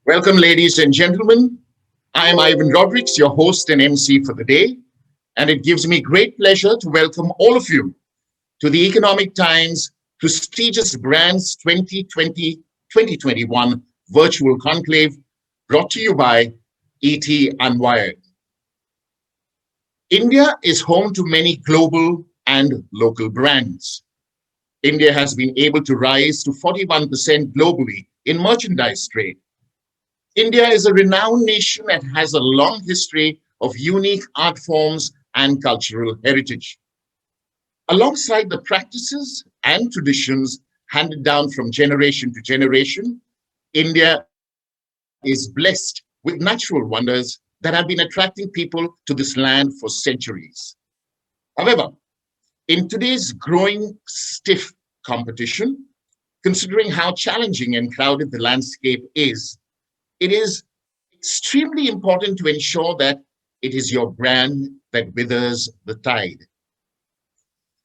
Welcome, ladies and gentlemen. I am Ivan Rodrigues, your host and MC for the day, and it gives me great pleasure to welcome all of you to the Economic Times prestigious Brands 2020-2021 virtual conclave brought to you by ET Unwired. India is home to many global and local brands. India has been able to rise to 41% globally in merchandise trade. India is a renowned nation that has a long history of unique art forms and cultural heritage. Alongside the practices and traditions handed down from generation to generation, India is blessed with natural wonders that have been attracting people to this land for centuries. However, in today's growing stiff competition, considering how challenging and crowded the landscape is, it is extremely important to ensure that it is your brand that withers the tide.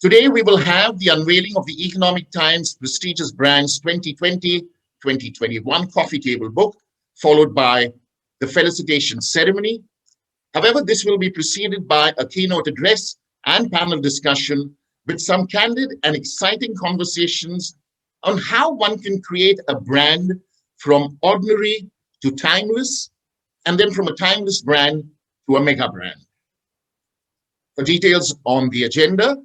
Today, we will have the unveiling of the Economic Times prestigious Brands 2020-2021 coffee table book, followed by the felicitation ceremony. However, this will be preceded by a keynote address and panel discussion with some candid and exciting conversations on how one can create a brand from ordinary to timeless, and then from a timeless brand to a mega brand. For details on the agenda,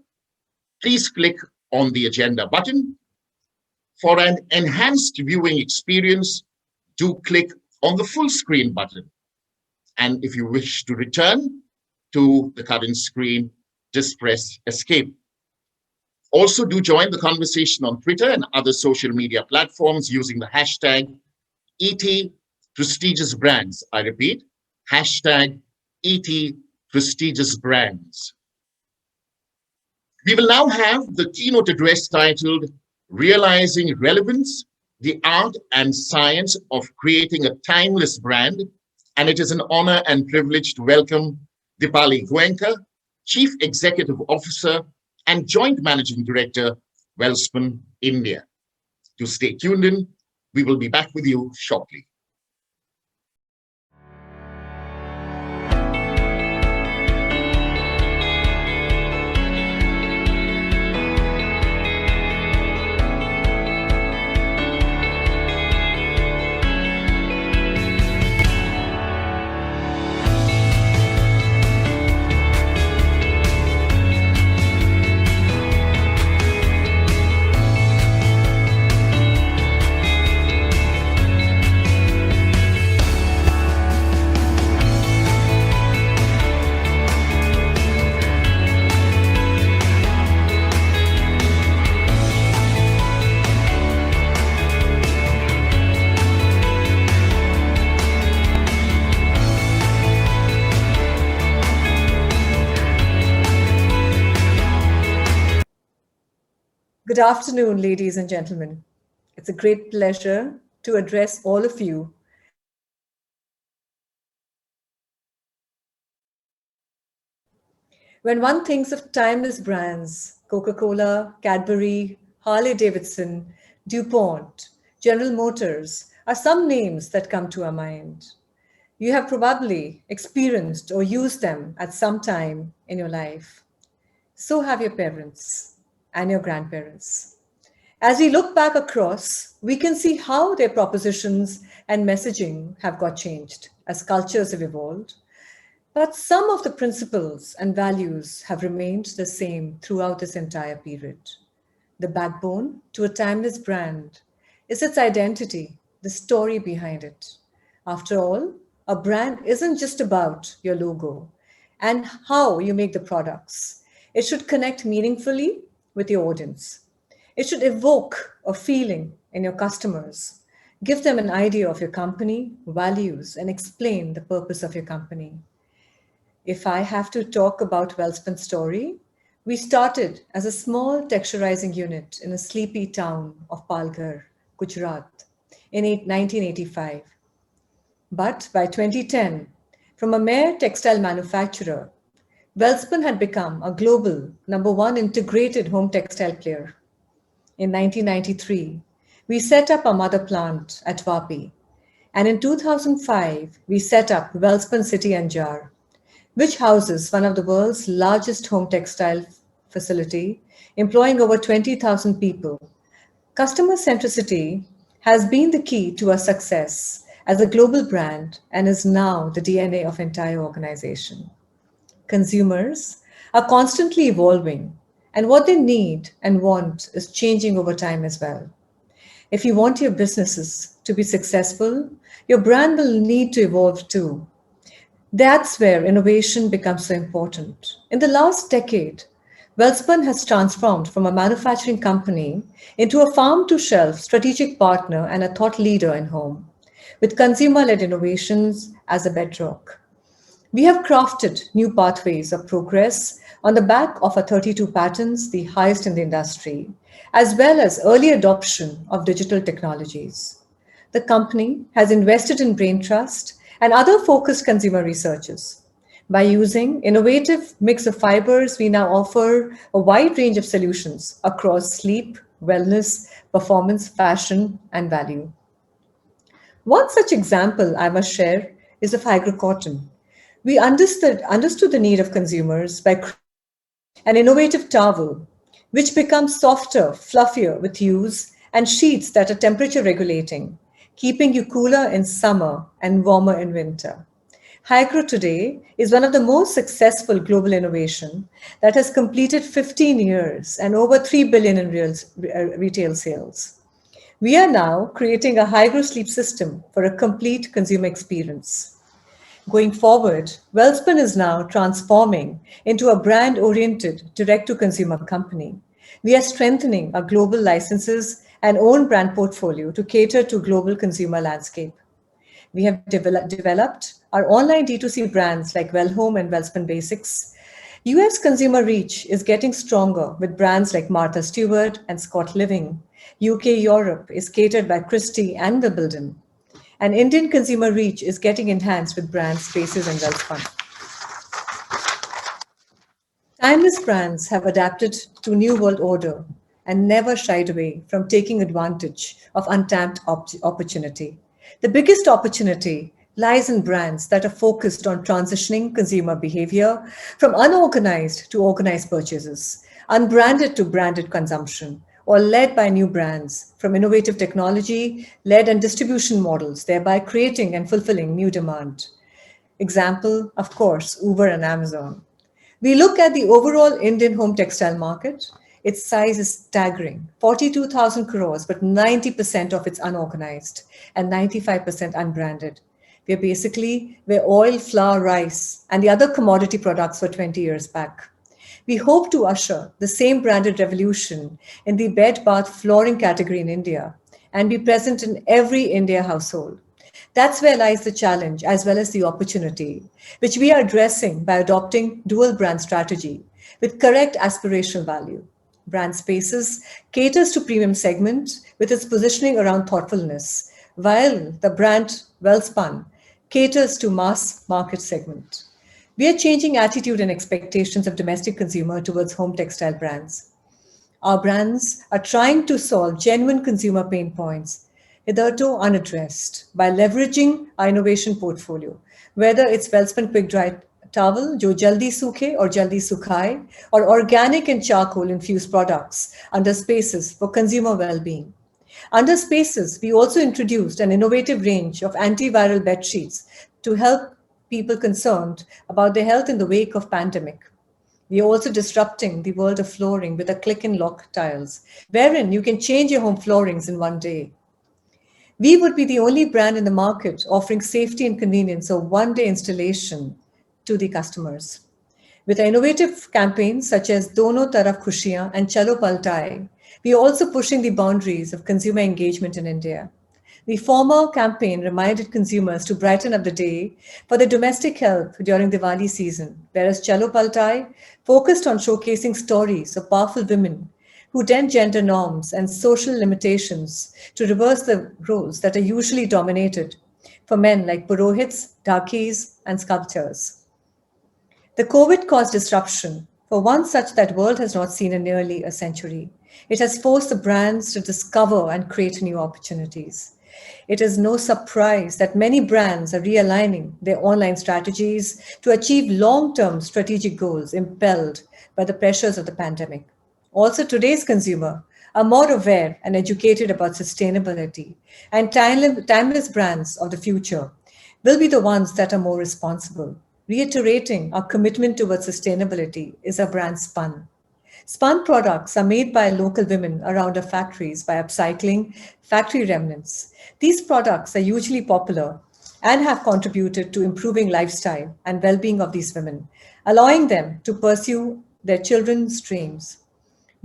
please click on the agenda button. For an enhanced viewing experience, do click on the full screen button. And if you wish to return to the current screen, just press escape. Also, do join the conversation on Twitter and other social media platforms using the hashtag ET Prestigious Brands. I repeat, hashtag ET Prestigious Brands. We will now have the keynote address titled Realizing Relevance, the Art and Science of Creating a Timeless Brand. And it is an honor and privilege to welcome Dipali Goenka, Chief Executive Officer and Joint Managing Director, Welspun India. To stay tuned in, we will be back with you shortly. Good afternoon, ladies and gentlemen. It's a great pleasure to address all of you. When one thinks of timeless brands, Coca-Cola, Cadbury, Harley-Davidson, DuPont, General Motors are some names that come to our mind. You have probably experienced or used them at some time in your life. So have your parents and your grandparents. As we look back across, we can see how their propositions and messaging have got changed as cultures have evolved. But some of the principles and values have remained the same throughout this entire period. The backbone to a timeless brand is its identity, the story behind it. After all, a brand isn't just about your logo and how you make the products. It should connect meaningfully with your audience. It should evoke a feeling in your customers, give them an idea of your company, values, and explain the purpose of your company. If I have to talk about Welspun's story, we started as a small texturizing unit in a sleepy town of Palghar, Gujarat, in 1985. But by 2010, from a mere textile manufacturer, Welspun had become a global #1 integrated home textile player. In 1993, we set up our mother plant at Vapi. And in 2005, we set up Welspun City Anjar, which houses one of the world's largest home textile facility, employing over 20,000 people. Customer centricity has been the key to our success as a global brand and is now the DNA of entire organization. Consumers are constantly evolving, and what they need and want is changing over time as well. If you want your businesses to be successful, your brand will need to evolve too. That's where innovation becomes so important. In the last decade, Welspun has transformed from a manufacturing company into a farm to shelf strategic partner and a thought leader in home, with consumer led innovations as a bedrock. We have crafted new pathways of progress on the back of our 32 patents, the highest in the industry, as well as early adoption of digital technologies. The company has invested in brain trust and other focused consumer researches. By using innovative mix of fibers, we now offer a wide range of solutions across sleep, wellness, performance, fashion, and value. One such example I must share is of Hygrocotton. We understood the need of consumers by an innovative towel, which becomes softer, fluffier with use, and sheets that are temperature regulating, keeping you cooler in summer and warmer in winter. Hygro today is one of the most successful global innovation that has completed 15 years and over 3 billion in retail sales. We are now creating a Hygro sleep system for a complete consumer experience. Going forward, Wellspun is now transforming into a brand-oriented direct-to-consumer company. We are strengthening our global licenses and own brand portfolio to cater to global consumer landscape. We have developed our online D2C brands like Wellhome and Wellspun Basics. US consumer reach is getting stronger with brands like Martha Stewart and Scott Living. UK Europe is catered by Christie and Wimbledon. And Indian consumer reach is getting enhanced with brands Spaces and Wellspun. Timeless brands have adapted to new world order and never shied away from taking advantage of untapped opportunity. The biggest opportunity lies in brands that are focused on transitioning consumer behavior from unorganized to organized purchases, unbranded to branded consumption, or led by new brands from innovative technology led and distribution models, thereby creating and fulfilling new demand. Example, of course, Uber and Amazon. We look at the overall Indian home textile market. Its size is staggering, 42,000 crores, but 90% of it's unorganized and 95% unbranded. We're basically where oil, flour, rice, and the other commodity products were 20 years back. We hope to usher the same branded revolution in the bed, bath, flooring category in India and be present in every India household. That's where lies the challenge as well as the opportunity, which we are addressing by adopting dual brand strategy with correct aspirational value. Brand Spaces caters to premium segment with its positioning around thoughtfulness, while the brand Wellspun caters to mass market segment. We are changing attitude and expectations of domestic consumer towards home textile brands. Our brands are trying to solve genuine consumer pain points, hitherto unaddressed, by leveraging our innovation portfolio, whether it's Wellspun Quick Dry Towel, Jo Jaldi Sukhe or Jaldi Sukhaye, or organic and charcoal infused products under Spaces for consumer well-being. Under Spaces, we also introduced an innovative range of antiviral bed sheets to help people concerned about their health in the wake of pandemic. We are also disrupting the world of flooring with a click and lock tiles, wherein you can change your home floorings in one day. We would be the only brand in the market offering safety and convenience of one-day installation to the customers. With innovative campaigns such as Dono Taraf Khushiyan and Chalo Paltaye, we are also pushing the boundaries of consumer engagement in India. The former campaign reminded consumers to brighten up the day for the domestic help during Diwali season, whereas Chalo Paltaye focused on showcasing stories of powerful women who dent gender norms and social limitations to reverse the roles that are usually dominated for men like Purohits, Dakis, and sculptors. The COVID caused disruption for one such that world has not seen in nearly a century. It has forced the brands to discover and create new opportunities. It is no surprise that many brands are realigning their online strategies to achieve long-term strategic goals impelled by the pressures of the pandemic. Also, today's consumer are more aware and educated about sustainability, and timeless brands of the future will be the ones that are more responsible. Reiterating our commitment towards sustainability is our brand Spun. Spun products are made by local women around our factories by upcycling factory remnants. These products are hugely popular and have contributed to improving lifestyle and well-being of these women, allowing them to pursue their children's dreams.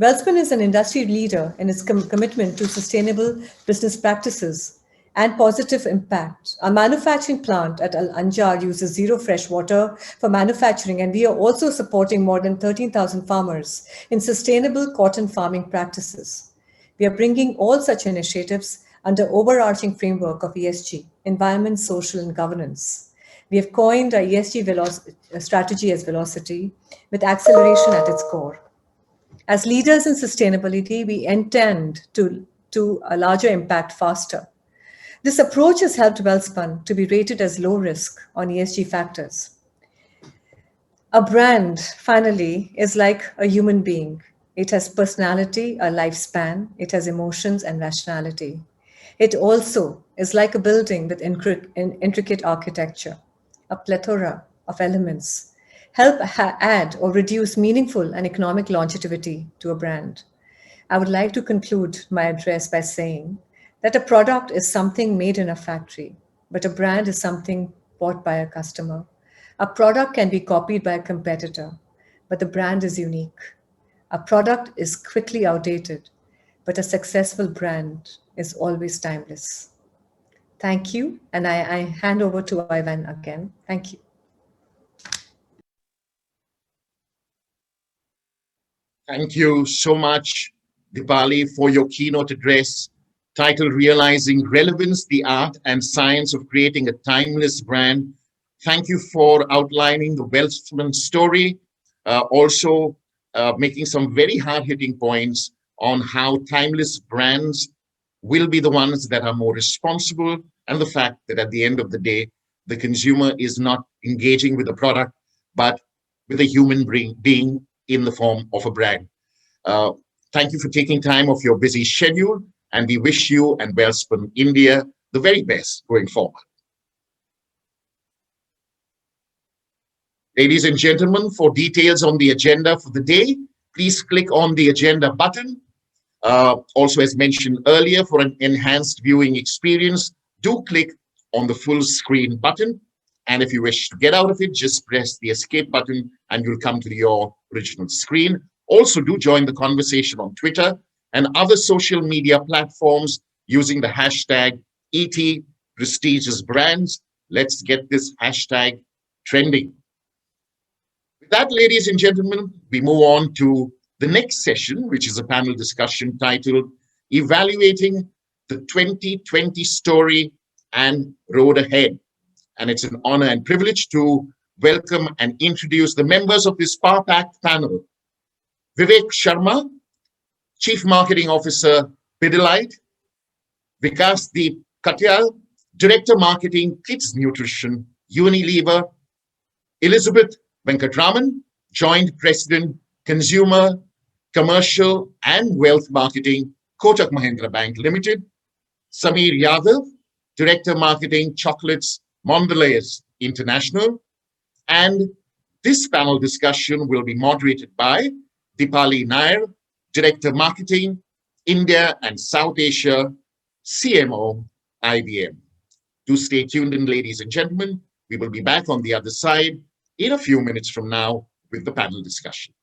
Wellspun is an industry leader in its commitment to sustainable business practices and positive impact. Our manufacturing plant at Al Anjar uses zero fresh water for manufacturing, and we are also supporting more than 13,000 farmers in sustainable cotton farming practices. We are bringing all such initiatives under overarching framework of ESG, environment, social, and governance. We have coined our ESG strategy as Velocity, with acceleration at its core. As leaders in sustainability, we intend to a larger impact faster. This approach has helped Wellspun to be rated as low risk on ESG factors. A brand, finally, is like a human being. It has personality, a lifespan, it has emotions and rationality. It also is like a building with intricate architecture, a plethora of elements help add or reduce meaningful and economic longevity to a brand. I would like to conclude my address by saying that a product is something made in a factory, but a brand is something bought by a customer. A product can be copied by a competitor, but the brand is unique. A product is quickly outdated, but a successful brand is always timeless. Thank you, and I hand over to Ivan again. Thank you. Thank you so much, Dipali, for your keynote address titled Realizing Relevance, the Art and Science of Creating a Timeless Brand. Thank you for outlining the Wellspun story, also making some very hard-hitting points on how timeless brands will be the ones that are more responsible, and the fact that at the end of the day, the consumer is not engaging with the product, but with a human being in the form of a brand. Thank you for taking time off your busy schedule, and we wish you and Wellspun India the very best going forward. Ladies and gentlemen, for details on the agenda for the day, please click on the agenda button. Also, as mentioned earlier, for an enhanced viewing experience, do click on the full screen button. And if you wish to get out of it, just press the escape button and you'll come to your original screen. Also, do join the conversation on Twitter and other social media platforms using the hashtag #ETPrestigious Let's get this hashtag trending. With that, ladies and gentlemen, we move on to the next session, which is a panel discussion titled Evaluating the 2020 Story and Road Ahead. And it's an honor and privilege to welcome and introduce the members of this power-packed panel. Vivek Sharma, Chief Marketing Officer, Pidilite. Vikasdeep Katyal, Director Marketing, Kids Nutrition, Unilever. Elizabeth Venkatraman, Joint President, Consumer, Commercial and Wealth Marketing, Kotak Mahindra Bank Limited. Sameer Yadav, Director Marketing, Chocolates, Mondelez International. And this panel discussion will be moderated by Dipali Nair, Director Marketing, India and South Asia, CMO, IBM. Do stay tuned in, ladies and gentlemen. We will be back on the other side in a few minutes from now with the panel discussion.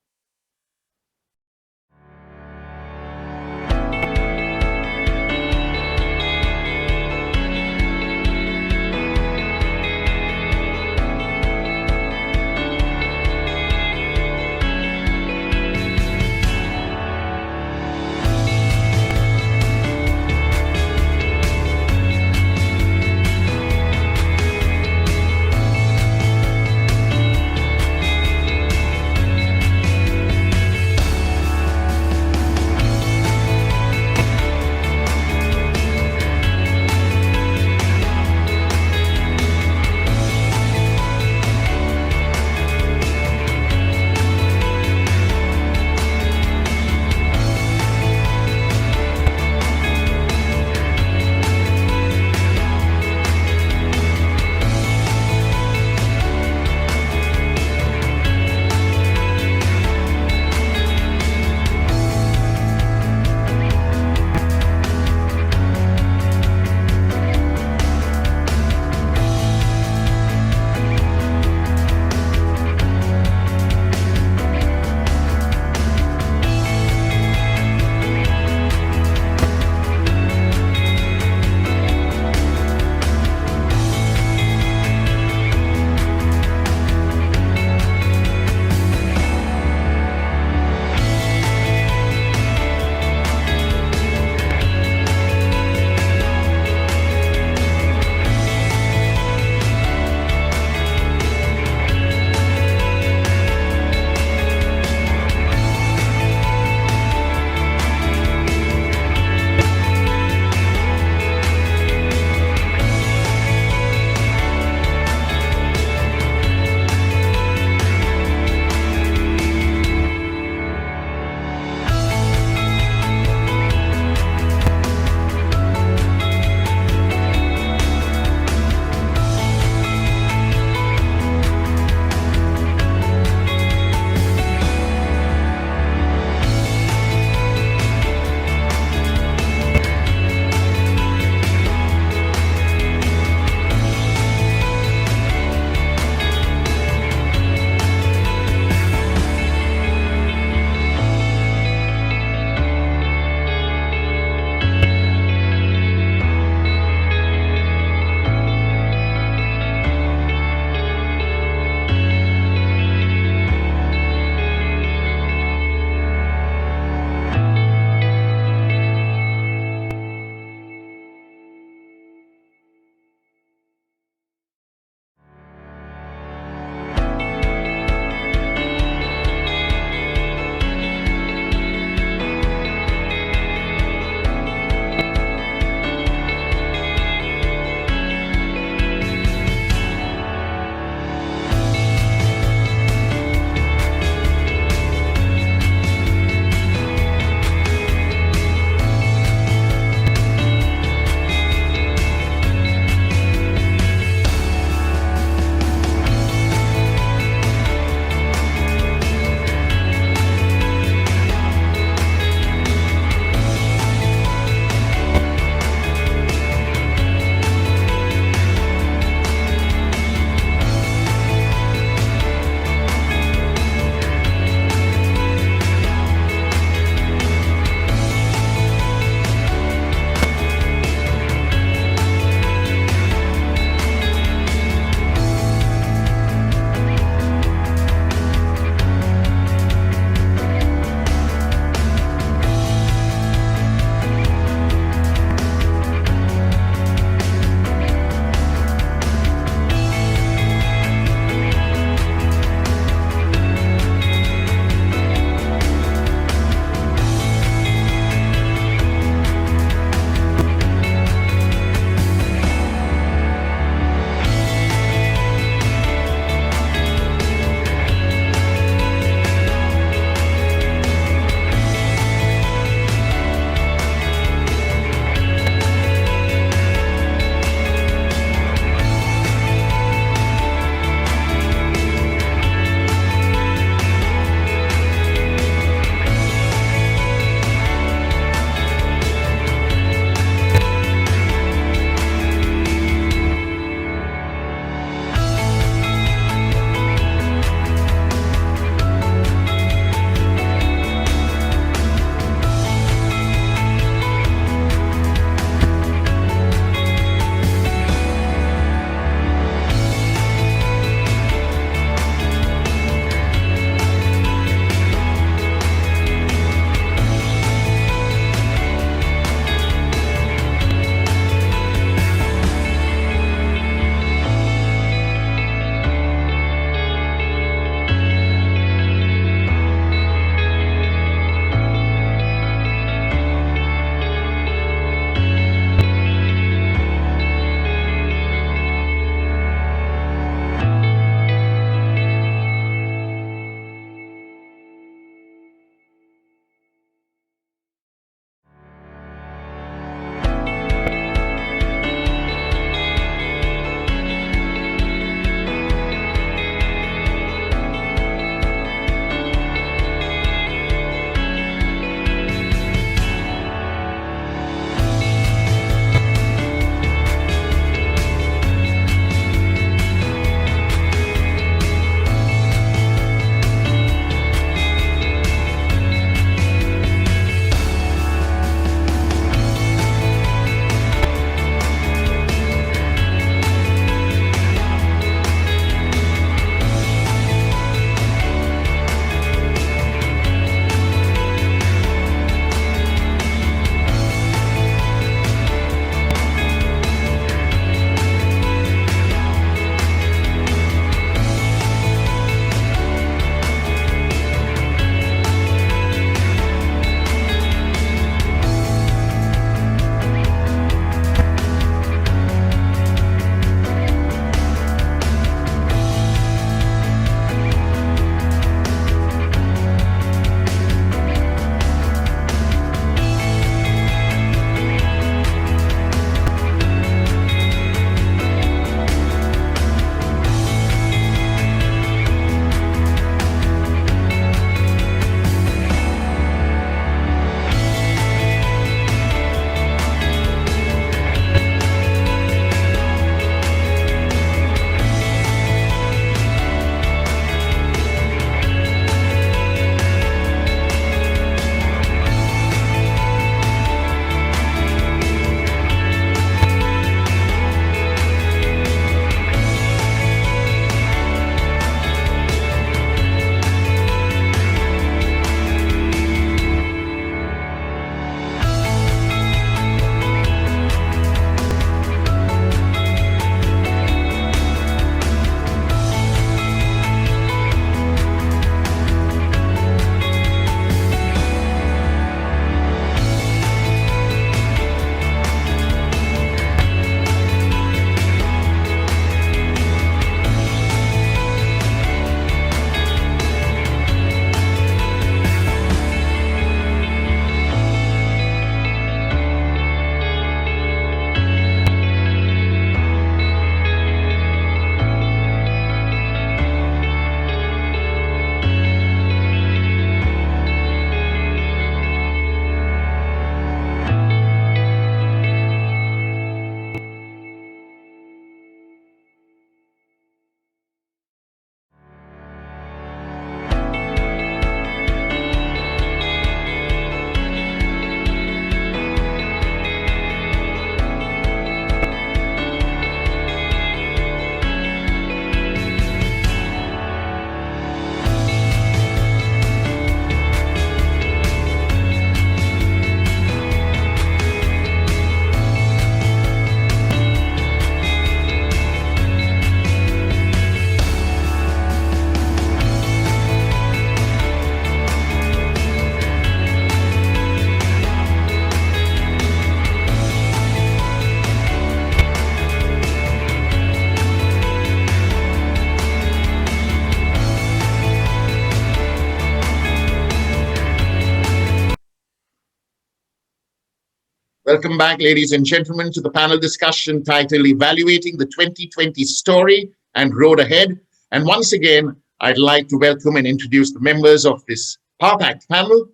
Welcome back, ladies and gentlemen, to the panel discussion titled Evaluating the 2020 Story and Road Ahead. And once again, I'd like to welcome and introduce the members of this power-packed panel.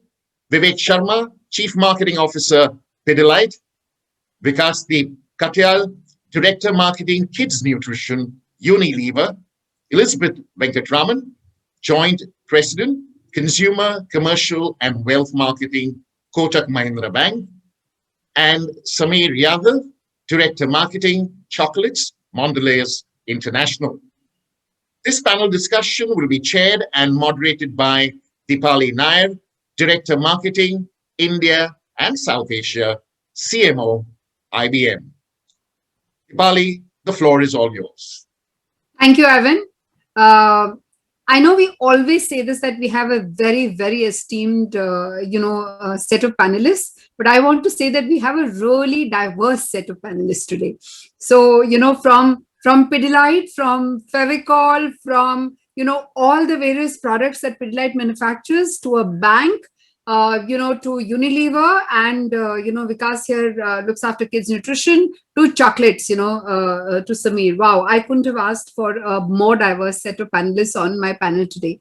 Vivek Sharma, Chief Marketing Officer, Pidilite. Vikasdeep Katyal, Director Marketing, Kids Nutrition, Unilever. Elizabeth Venkatraman, Joint President, Consumer, Commercial and Wealth Marketing, Kotak Mahindra Bank. And Sameer Yadav, Director Marketing, Chocolates, Mondelez International. This panel discussion will be chaired and moderated by Deepali Nair, Director Marketing, India and South Asia, CMO, IBM. Deepali, the floor is all yours. Thank you, Ivan. I know we always say this, that we have a very, very esteemed, set of panelists, but I want to say that we have a really diverse set of panelists today. So, from Pidilite, from Fevicol, from, all the various products that Pidilite manufactures, to a bank, to Unilever, and, Vikas here looks after kids nutrition, to chocolates, to Sameer. Wow, I couldn't have asked for a more diverse set of panelists on my panel today.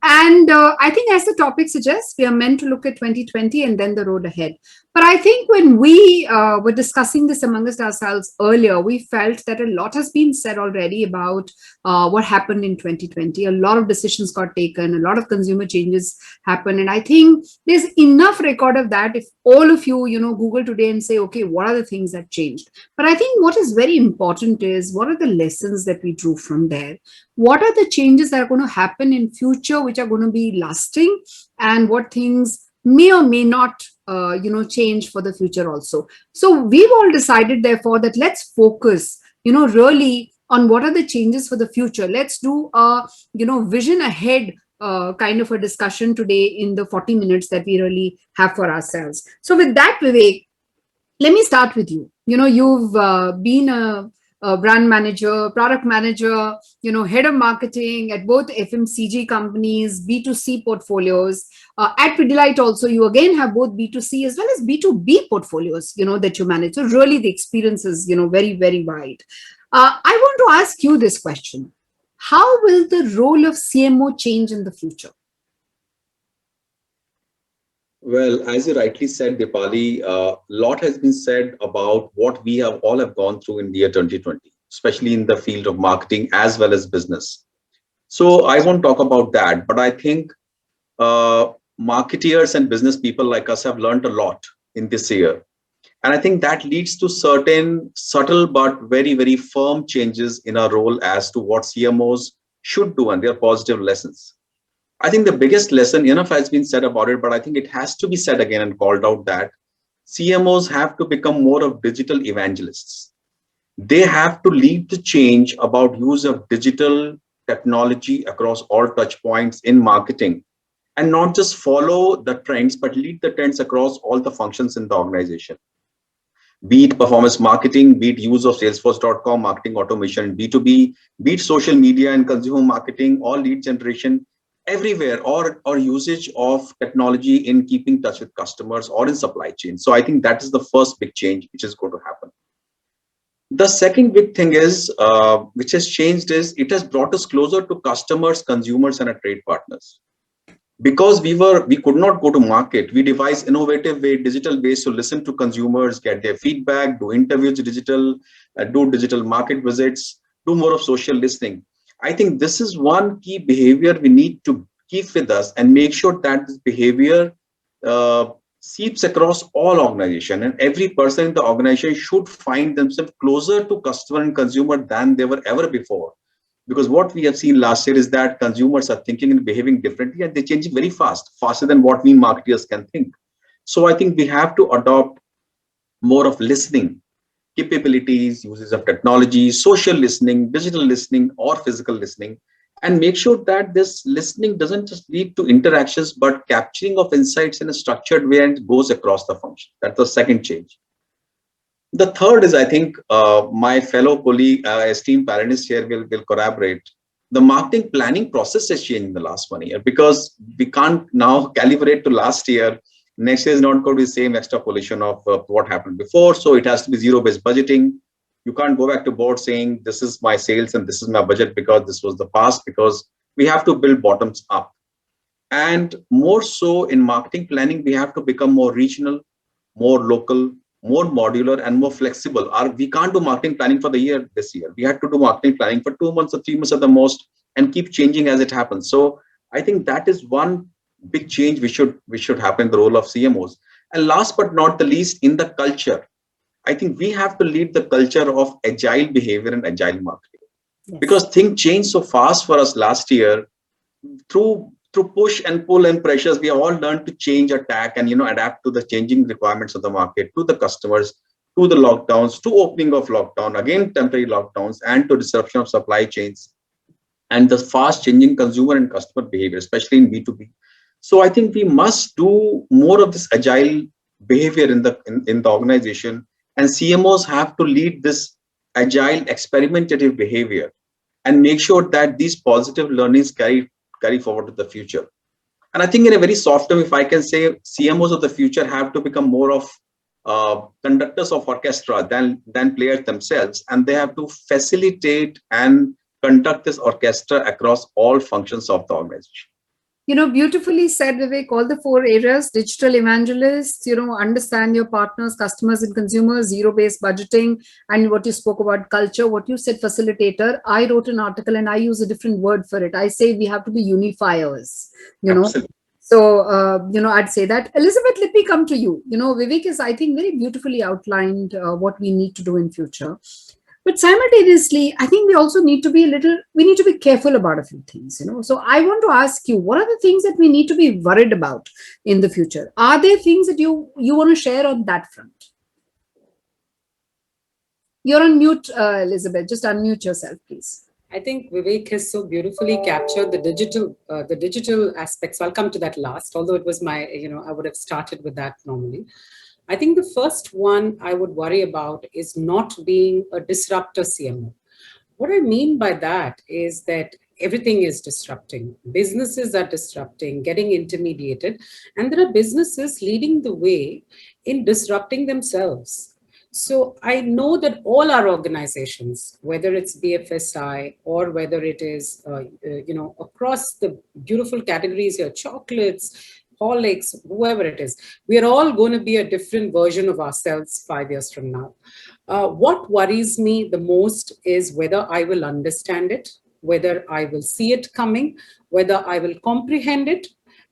And I think, as the topic suggests, we are meant to look at 2020 and then the road ahead. But I think when we were discussing this amongst ourselves earlier, we felt that a lot has been said already about what happened in 2020. A lot of decisions got taken, a lot of consumer changes happened. And I think there's enough record of that if all of you, Google today and say, okay, what are the things that changed? But I think what is very important is, what are the lessons that we drew from there? What are the changes that are going to happen in future, which are going to be lasting, and what things may or may not, change for the future also. So we've all decided, therefore, that let's focus, really on what are the changes for the future. Let's do a, vision ahead kind of a discussion today in the 40 minutes that we really have for ourselves. So with that, Vivek, let me start with you. You've been a brand manager, product manager, head of marketing at both FMCG companies, B2C portfolios. At Pidilite also, you again have both B2C as well as B2B portfolios, that you manage. So really the experience is, very, very wide. I want to ask you this question. How will the role of CMO change in the future? Well, as you rightly said, Deepali, a lot has been said about what we have all gone through in the year 2020, especially in the field of marketing as well as business. So I won't talk about that, but I think marketeers and business people like us have learned a lot in this year. And I think that leads to certain subtle but very, very firm changes in our role as to what CMOs should do and their positive lessons. I think the biggest lesson, enough has been said about it, but I think it has to be said again and called out, that CMOs have to become more of digital evangelists. They have to lead the change about use of digital technology across all touch points in marketing, and not just follow the trends, but lead the trends across all the functions in the organization. Be it performance marketing, be it use of Salesforce.com, marketing automation in B2B, be it social media and consumer marketing, or lead generation, everywhere, or usage of technology in keeping touch with customers or in supply chain. So I think that is the first big change which is going to happen. The second big thing is, which has changed, is it has brought us closer to customers, consumers, and our trade partners. Because we could not go to market, we devised innovative way, digital ways to listen to consumers, get their feedback, do interviews digital, do digital market visits, do more of social listening. I think this is one key behavior we need to keep with us and make sure that this behavior seeps across all organizations, and every person in the organization should find themselves closer to customer and consumer than they were ever before. Because what we have seen last year is that consumers are thinking and behaving differently, and they change very fast, faster than what we marketers can think. So I think we have to adopt more of listening capabilities, uses of technology, social listening, digital listening, or physical listening, and make sure that this listening doesn't just lead to interactions, but capturing of insights in a structured way, and it goes across the function. That's the second change. The third is, I think, my fellow colleague, esteemed panelists here will corroborate. The marketing planning process has changed in the last 1 year, because we can't now calibrate to last year Next year is not going to be the same extrapolation of what happened before. So it has to be zero-based budgeting. You can't go back to board saying this is my sales and this is my budget because this was the past, because we have to build bottoms up. And more so in marketing planning, we have to become more regional, more local, more modular, and more flexible. We can't do marketing planning for the year this year. We have to do marketing planning for 2 months or 3 months at the most, and keep changing as it happens. So I think that is one big change we should happen in the role of CMOs. And last but not the least, in the culture, I think we have to lead the culture of agile behavior and agile marketing. Yes. Because things changed so fast for us last year. Through push and pull and pressures, we all learned to change, attack, and adapt to the changing requirements of the market, to the customers, to the lockdowns, to opening of lockdown, again temporary lockdowns, and to disruption of supply chains, and the fast changing consumer and customer behavior, especially in B2B. So I think we must do more of this agile behavior in the organization, and CMOs have to lead this agile experimentative behavior and make sure that these positive learnings carry forward to the future. And I think in a very soft term, if I can say, CMOs of the future have to become more of conductors of orchestra than players themselves, and they have to facilitate and conduct this orchestra across all functions of the organization. Beautifully said, Vivek. All the 4 areas: digital evangelists, understand your partners, customers and consumers, zero-based budgeting, and what you spoke about culture, what you said, facilitator. I wrote an article and I use a different word for it. I say we have to be unifiers, Absolutely. So, I'd say that. Elizabeth, let me come to you. Vivek is, I think, very beautifully outlined what we need to do in future. But simultaneously, I think we also need to be careful about a few things, So I want to ask you, what are the things that we need to be worried about in the future? Are there things that you want to share on that front? You're on mute, Elizabeth. Just unmute yourself, please. I think Vivek has so beautifully captured the digital aspects. So I'll come to that last, although it was I would have started with that normally. I think the first one I would worry about is not being a disruptor CMO. What I mean by that is that everything is disrupting. Businesses are disrupting, getting intermediated, and there are businesses leading the way in disrupting themselves. So I know that all our organizations, whether it's BFSI or whether it is, across the beautiful categories here, chocolates, Horlicks, whoever it is, we are all going to be a different version of ourselves 5 years from now. What worries me the most is whether I will understand it, whether I will see it coming, whether I will comprehend it.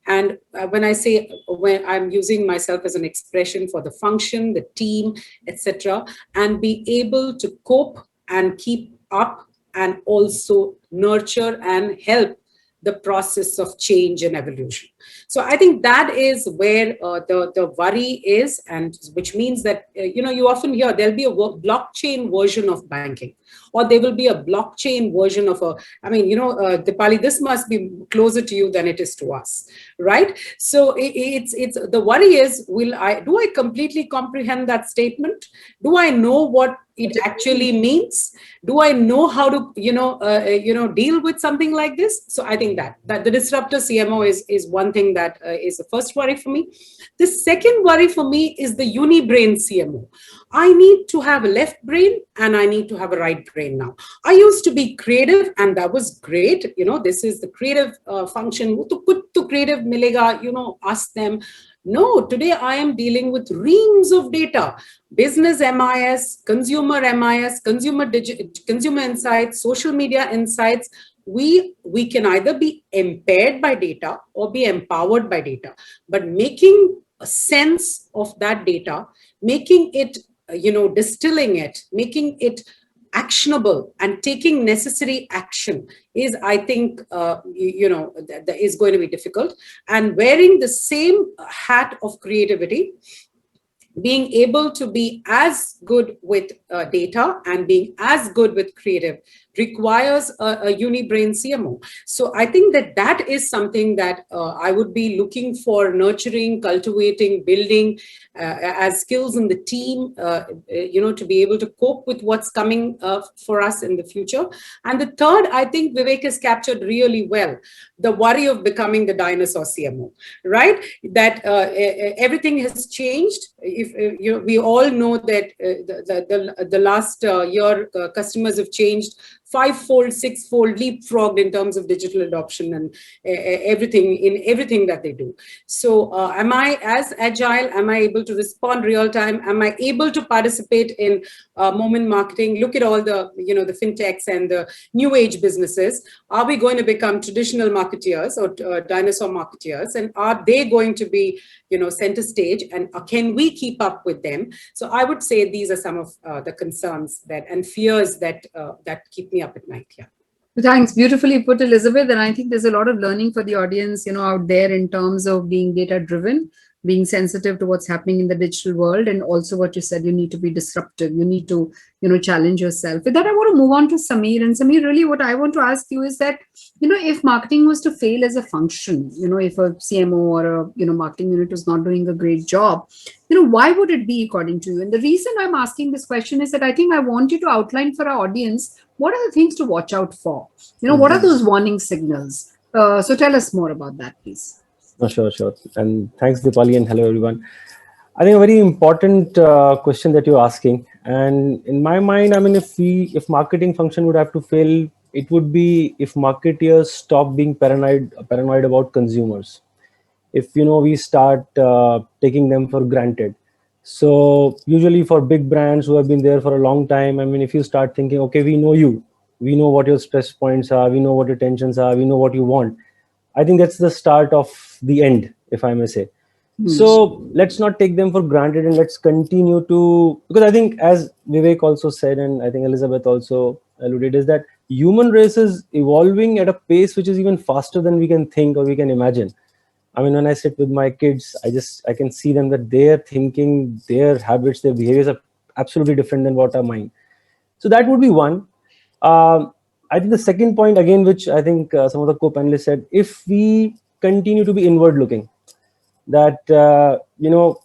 And when I'm using myself as an expression for the function, the team, etc., and be able to cope and keep up and also nurture and help the process of change and evolution. So I think that is where the worry is, and which means that, you often hear there'll be a blockchain version of banking, or there will be a blockchain version of Dipali, this must be closer to you than it is to us, right? So it's the worry is, do I completely comprehend that statement? Do I know what it actually means? Do I know how to, deal with something like this? So I think that the disruptor CMO is one thing that is the first worry for me. The second worry for me is the uni-brain CMO. I need to have a left brain and I need to have a right brain now. I used to be creative and that was great. This is the creative function. To creative milega, ask them. No, today I am dealing with reams of data, business MIS, consumer MIS, consumer insights, social media insights. We can either be impaired by data or be empowered by data, but making a sense of that data, making it, distilling it, making it actionable and taking necessary action is, I think, that is going to be difficult. And wearing the same hat of creativity, being able to be as good with data and being as good with creative requires a uni-brain CMO. So I think that is something that I would be looking for, nurturing, cultivating, building as skills in the team, to be able to cope with what's coming for us in the future. And the third, I think Vivek has captured really well, the worry of becoming the dinosaur CMO, right? That everything has changed. We all know that the last year customers have changed five-fold, six-fold, leapfrogged in terms of digital adoption and everything that they do. So am I as agile? Am I able to respond real time? Am I able to participate in moment marketing? Look at all the fintechs and the new age businesses. Are we going to become traditional marketeers or dinosaur marketeers? And are they going to be center stage? And can we keep up with them? So I would say these are some of the concerns and fears that keep me up at night. Yeah. Thanks. Beautifully put, Elizabeth. And I think there's a lot of learning for the audience, out there in terms of being data driven, being sensitive to what's happening in the digital world. And also what you said, you need to be disruptive. You need to, challenge yourself. With that, I want to move on to Samir. And Samir, really what I want to ask you is that, if marketing was to fail as a function, if a CMO or a, marketing unit was not doing a great job, why would it be according to you? And the reason I'm asking this question is that I think I want you to outline for our audience, what are the things to watch out for? What are those warning signals? So tell us more about that, please. Oh, sure. And thanks, Dipali, and hello, everyone. I think a very important question that you're asking. And in my mind, I mean, if marketing function would have to fail, it would be if marketeers stop being paranoid about consumers. If, we start taking them for granted. So usually for big brands who have been there for a long time, I mean, if you start thinking, okay, we know you, we know what your stress points are, we know what your tensions are, we know what you want. I think that's the start of the end, if I may say. So let's not take them for granted and let's continue to, because I think as Vivek also said, and I think Elizabeth also alluded, is that human race is evolving at a pace which is even faster than we can think or we can imagine. I mean, when I sit with my kids, I can see them that their thinking, their habits, their behaviors are absolutely different than what are mine. So that would be one. I think the second point, again, which I think some of the co-panelists said, if we continue to be inward looking, that,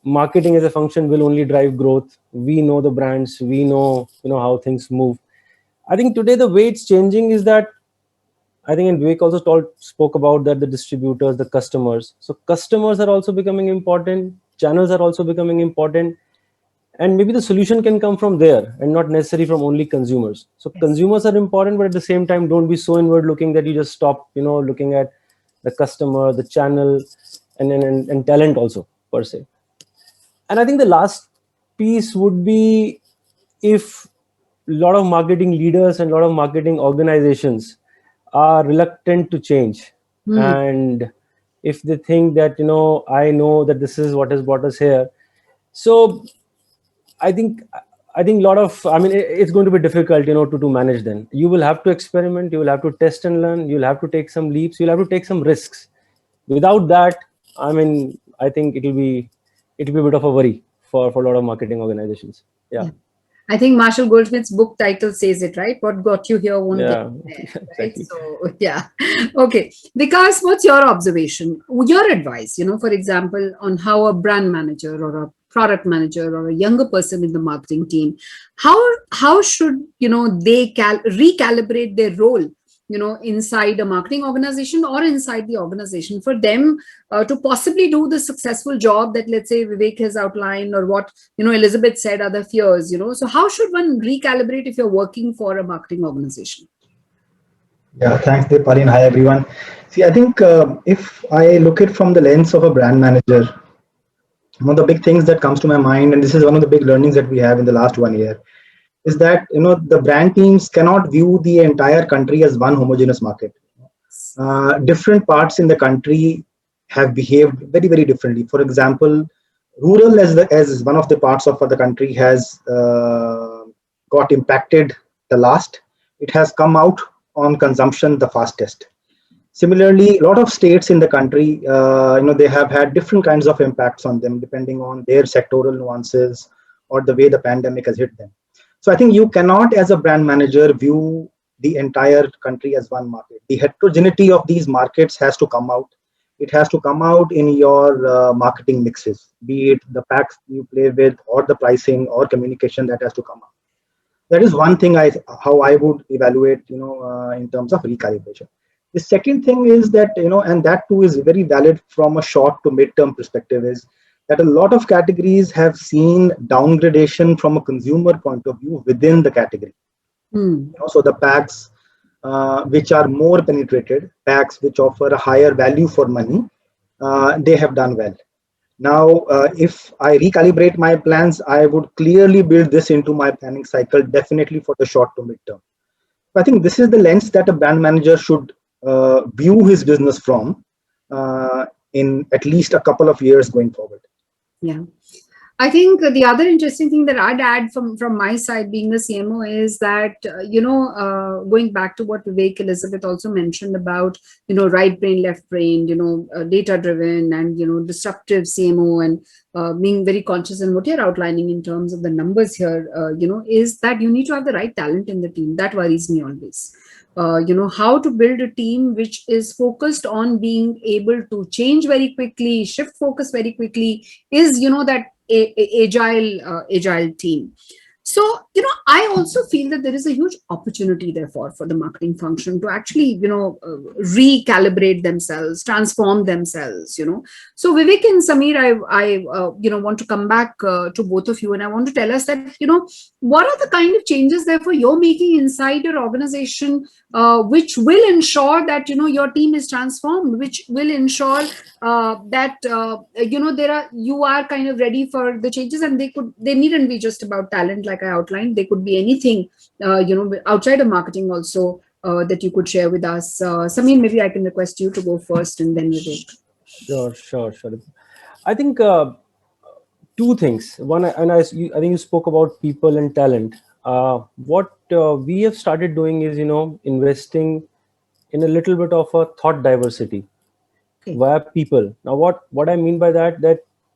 marketing as a function will only drive growth. We know the brands, we know, how things move. I think today the way it's changing is that, I think, and Vivek also spoke about that, the distributors, the customers. So customers are also becoming important. Channels are also becoming important. And maybe the solution can come from there and not necessarily from only consumers. So consumers are important, but at the same time, don't be so inward looking that you just stop, looking at the customer, the channel, and talent also per se. And I think the last piece would be if a lot of marketing leaders and a lot of marketing organizations are reluctant to change. And if they think that, I know that this is what has brought us here. So I think a lot of, I mean, it's going to be difficult, to manage them. You will have to experiment. You will have to test and learn. You'll have to take some leaps. You'll have to take some risks. Without that, I mean, I think it'll be a bit of a worry for a lot of marketing organizations. Yeah. I think Marshall Goldsmith's book title says it, right? What got you here won't get you there, right? Exactly. So, yeah. Okay. Vikas, what's your observation, your advice, for example, on how a brand manager or a product manager or a younger person in the marketing team, how should, they recalibrate their role, inside a marketing organization or inside the organization for them to possibly do the successful job that, let's say, Vivek has outlined, or what, Elizabeth said are the fears, So how should one recalibrate if you're working for a marketing organization? Yeah, thanks, Dipali, and hi, everyone. See, I think if I look at from the lens of a brand manager, one of the big things that comes to my mind, and this is one of the big learnings that we have in the last 1 year, is that the brand teams cannot view the entire country as one homogeneous market. Different parts in the country have behaved very, very differently. For example, rural as one of the parts of the country has got impacted the last. It has come out on consumption the fastest. Similarly, a lot of states in the country, they have had different kinds of impacts on them depending on their sectoral nuances or the way the pandemic has hit them. So I think you cannot, as a brand manager, view the entire country as one market. The heterogeneity of these markets has to come out. It has to come out in your marketing mixes, be it the packs you play with or the pricing or communication that has to come out. That is one thing how I would evaluate, in terms of recalibration. The second thing is that, and that too is very valid from a short to mid-term perspective, is that a lot of categories have seen downgradation from a consumer point of view within the category. So the packs which are more penetrated, packs which offer a higher value for money, they have done well. Now, if I recalibrate my plans, I would clearly build this into my planning cycle, definitely for the short to mid-term. I think this is the lens that a brand manager should view his business from in at least a couple of years going forward. Yeah. I think the other interesting thing that I'd add from my side, being the CMO, is that, going back to what Vivek Elizabeth also mentioned about, right brain, left brain, data driven and, disruptive CMO, and being very conscious in what you're outlining in terms of the numbers here, is that you need to have the right talent in the team. That worries me always. How to build a team which is focused on being able to change very quickly, shift focus very quickly, is, that agile team. So, I also feel that there is a huge opportunity, therefore, for the marketing function to actually, recalibrate themselves, transform themselves, So Vivek and Samir, I want to come back to both of you, and I want to tell us that, what are the kind of changes, therefore, you're making inside your organization, which will ensure that, your team is transformed, which will ensure that, you are kind of ready for the changes, and they needn't be just about talent, like I outlined. They could be anything, outside of marketing also, that you could share with us. Samir, maybe I can request you to go first, and then Vivek. Sure. I think two things. One, and I think you spoke about people and talent. What we have started doing is, investing in a little bit of a thought diversity via people. Now, what I mean by that,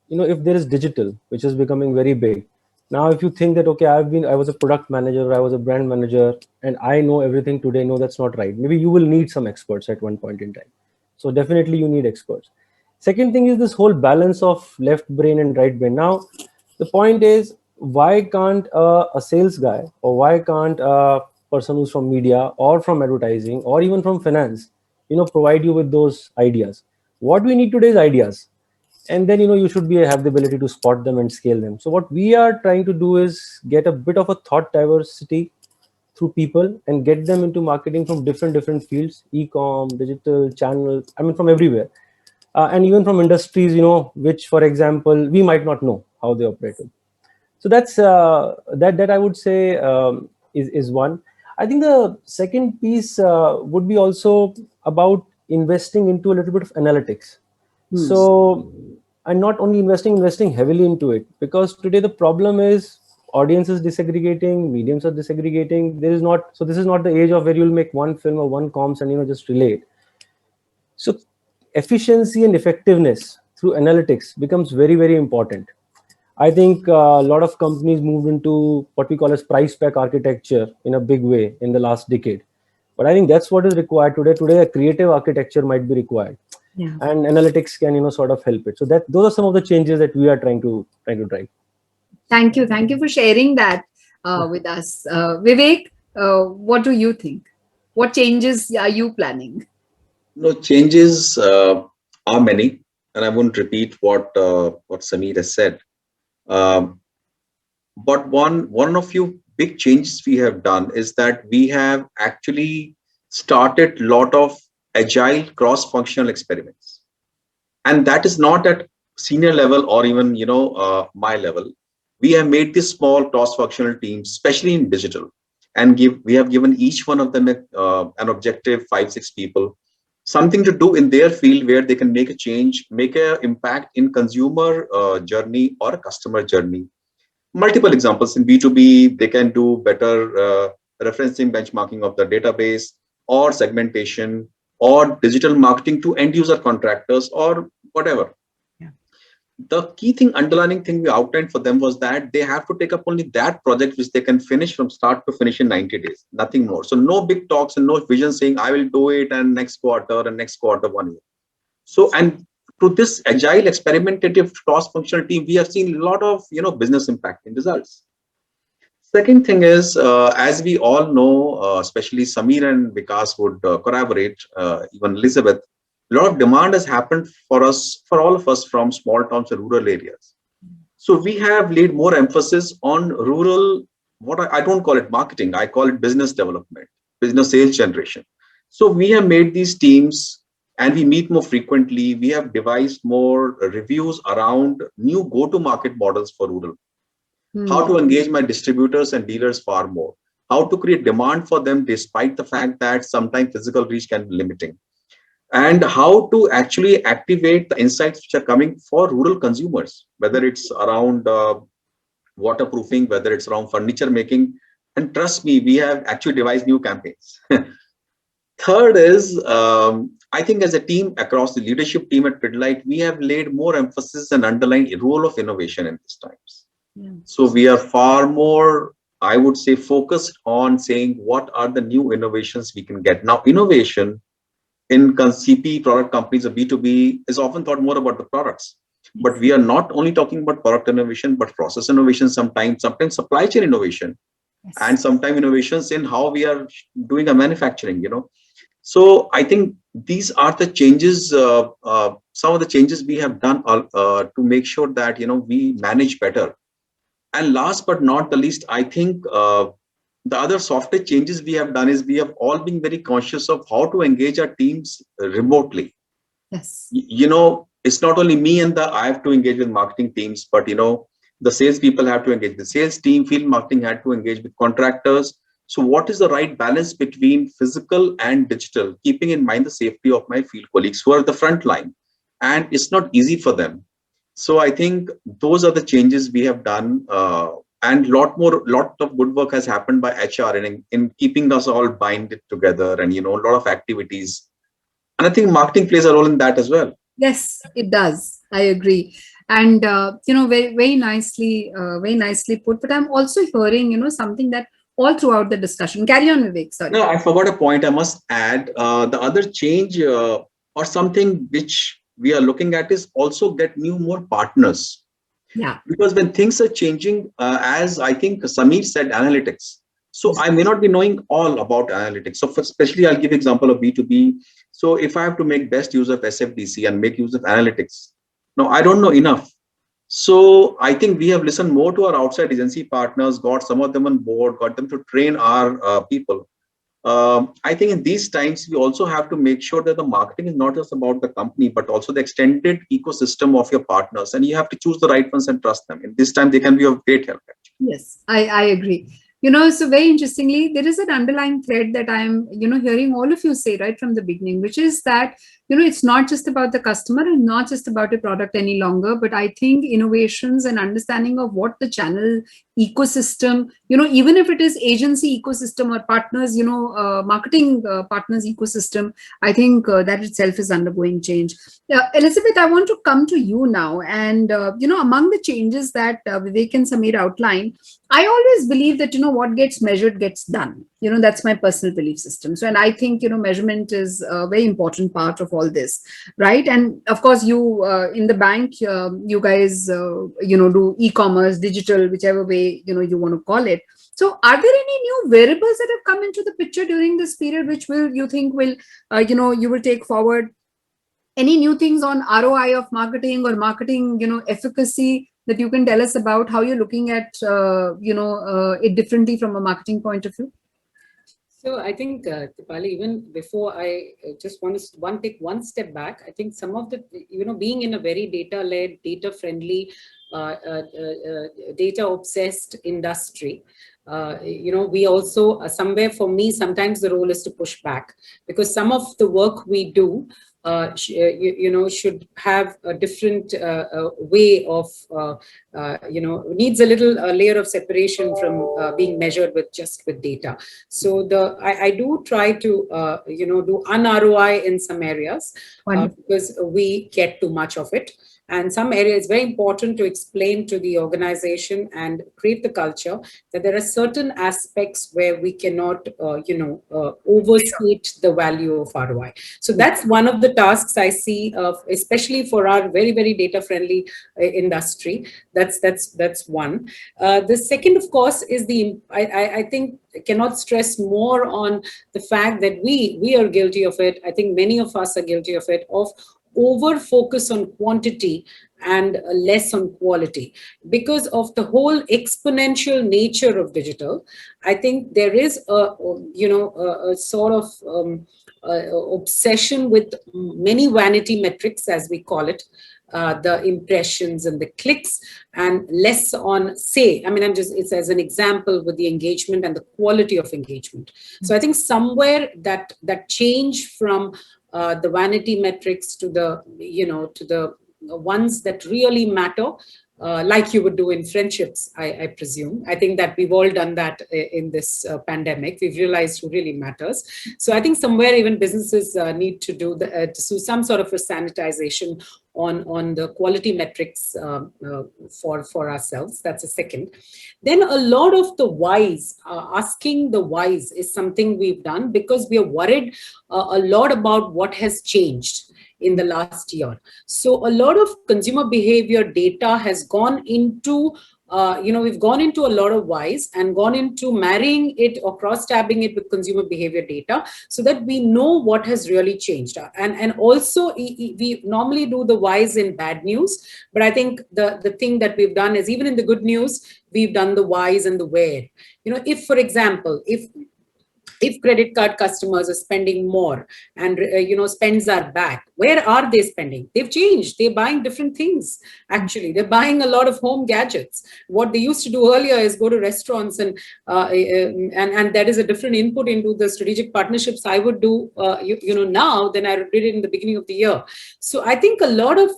if there is digital, which is becoming very big. Now, if you think that, okay, I was a product manager, I was a brand manager, and I know everything today, no, that's not right. Maybe you will need some experts at one point in time. So definitely you need experts. Second thing is this whole balance of left brain and right brain. Now, the point is, why can't a sales guy, or why can't a person who's from media or from advertising or even from finance, provide you with those ideas? What we need today is ideas. And then, you should have the ability to spot them and scale them. So what we are trying to do is get a bit of a thought diversity through people and get them into marketing from different fields, e-com, digital, channels, from everywhere. And even from industries, which, for example, we might not know how they operate. So that's that I would say is one. I think the second piece would be also about investing into a little bit of analytics. So, and not only investing heavily into it, because today the problem is audience is disaggregating, mediums are disaggregating. So this is not the age of where you'll make one film or one comms and just relay it. So efficiency and effectiveness through analytics becomes very, very important. I think a lot of companies moved into what we call as price pack architecture in a big way in the last decade. But I think that's what is required today. Today, a creative architecture might be required. Yeah. And analytics can, sort of help it. So those are some of the changes that we are trying to drive. Thank you for sharing that with us. Vivek, what do you think? What changes are you planning? No, changes are many, and I won't repeat what Samir has said. But one of few big changes we have done is that we have actually started a lot of agile cross-functional experiments, and that is not at senior level or even my level. We have made this small cross-functional teams, especially in digital, and we have given each one of them an objective, 5-6 people, something to do in their field where they can make a change, make an impact in consumer journey or customer journey. Multiple examples in B2B, they can do better referencing, benchmarking of the database, or segmentation, or digital marketing to end user contractors or whatever. Yeah. The key thing, underlying thing we outlined for them was that they have to take up only that project which they can finish from start to finish in 90 days, nothing more. So no big talks and no vision saying I will do it and next quarter 1 year. So, and to this agile experimentative cross-functional team, we have seen a lot of business impacting results. Second thing is, as we all know, especially Samir and Vikas would corroborate, even Elizabeth, a lot of demand has happened for us, for all of us from small towns and rural areas. So we have laid more emphasis on rural, what I don't call it marketing, I call it business development, business sales generation. So we have made these teams and we meet more frequently. We have devised more reviews around new go-to-market models for rural. How to engage my distributors and dealers far more. How to create demand for them despite the fact that sometimes physical reach can be limiting. And how to actually activate the insights which are coming for rural consumers, whether it's around waterproofing, whether it's around furniture making. And trust me, we have actually devised new campaigns. Third is, I think as a team across the leadership team at Pidilite, we have laid more emphasis and underlined a role of innovation in these times. Yeah. So we are far more, I would say, focused on saying what are the new innovations we can get. Now, innovation in CP product companies or B2B is often thought more about the products. But we are not only talking about product innovation, but process innovation sometimes supply chain innovation, Yes. and sometimes innovations in how we are doing a manufacturing, So I think these are the changes, some of the changes we have done to make sure that, we manage better. And last but not the least, I think the other software changes we have done is we have all been very conscious of how to engage our teams remotely. Yes. It's not only me and I have to engage with marketing teams, but the sales people have to engage the sales team, field marketing had to engage with contractors. So what is the right balance between physical and digital, keeping in mind the safety of my field colleagues who are at the front line? And it's not easy for them. So I think those are the changes we have done, and lot of good work has happened by HR in keeping us all binded together, and a lot of activities. And I think marketing plays a role in that as well. Yes, it does. I agree. And very, very nicely put. But I'm also hearing something that all throughout the discussion. Carry on, Vivek. Sorry. No, I forgot a point. I must add the other change or something which we are looking at is also get more partners. Yeah. Because when things are changing, as I think Samir said, analytics. So I may not be knowing all about analytics. So especially I'll give example of B2B. So if I have to make best use of SFDC and make use of analytics, no, I don't know enough. So I think we have listened more to our outside agency partners, got some of them on board, got them to train our people. I think in these times, we also have to make sure that the marketing is not just about the company, but also the extended ecosystem of your partners. And you have to choose the right ones and trust them. In this time, they can be of great help. Actually. Yes, I agree. So very interestingly, there is an underlying thread that I'm, hearing all of you say right from the beginning, which is that, it's not just about the customer and not just about a product any longer, but I think innovations and understanding of what the channel ecosystem, even if it is agency ecosystem or partners, marketing partners ecosystem, I think that itself is undergoing change. Elizabeth, I want to come to you now. And, among the changes that Vivek and Samir outlined, I always believe that, what gets measured gets done. That's my personal belief system. So, and I think, measurement is a very important part of all this, right? And of course, you in the bank, you guys, do e-commerce, digital, whichever way, you want to call it. So are there any new variables that have come into the picture during this period, which you think will, you will take forward? Any new things on ROI of marketing or marketing, efficacy that you can tell us about how you're looking at, it differently from a marketing point of view? So I think, Dipali, even before I just want to take one step back, I think some of the, being in a very data-led, data-friendly, data-obsessed industry, we also, somewhere for me, sometimes the role is to push back, because some of the work we do should have a different way of, needs a little layer of separation from being measured with data. So I do try to, do un-ROI in some areas because we get too much of it. And some areas, it's very important to explain to the organization and create the culture that there are certain aspects where we cannot, overstate the value of ROI. So that's one of the tasks I see, especially for our very, very data-friendly industry. That's one. The second, of course, is I think I cannot stress more on the fact that we are guilty of it. I think many of us are guilty of it, of over focus on quantity and less on quality. Because of the whole exponential nature of digital, I think there is a sort of obsession with many vanity metrics, as we call it, the impressions and the clicks, and less on, say, I mean, it's as an example with the engagement and the quality of engagement. So I think somewhere that change from the vanity metrics to the, to the ones that really matter, like you would do in friendships, I presume. I think that we've all done that in this pandemic. We've realized who really matters. So I think somewhere even businesses need to do some sort of a sanitization on the quality metrics for ourselves. That's a second. Then a lot of the whys, asking the whys is something we've done because we are worried a lot about what has changed in the last year. So a lot of consumer behavior data has gone into, we've gone into a lot of whys and gone into marrying it or cross-tabbing it with consumer behavior data so that we know what has really changed. And also we normally do the whys in bad news, but I think the thing that we've done is even in the good news, we've done the whys and the where. If, for example, if credit card customers are spending more and, spends are back, where are they spending? They've changed. They're buying different things. Actually, they're buying a lot of home gadgets. What they used to do earlier is go to restaurants and that is a different input into the strategic partnerships I would do, now than I did it in the beginning of the year. So I think a lot of,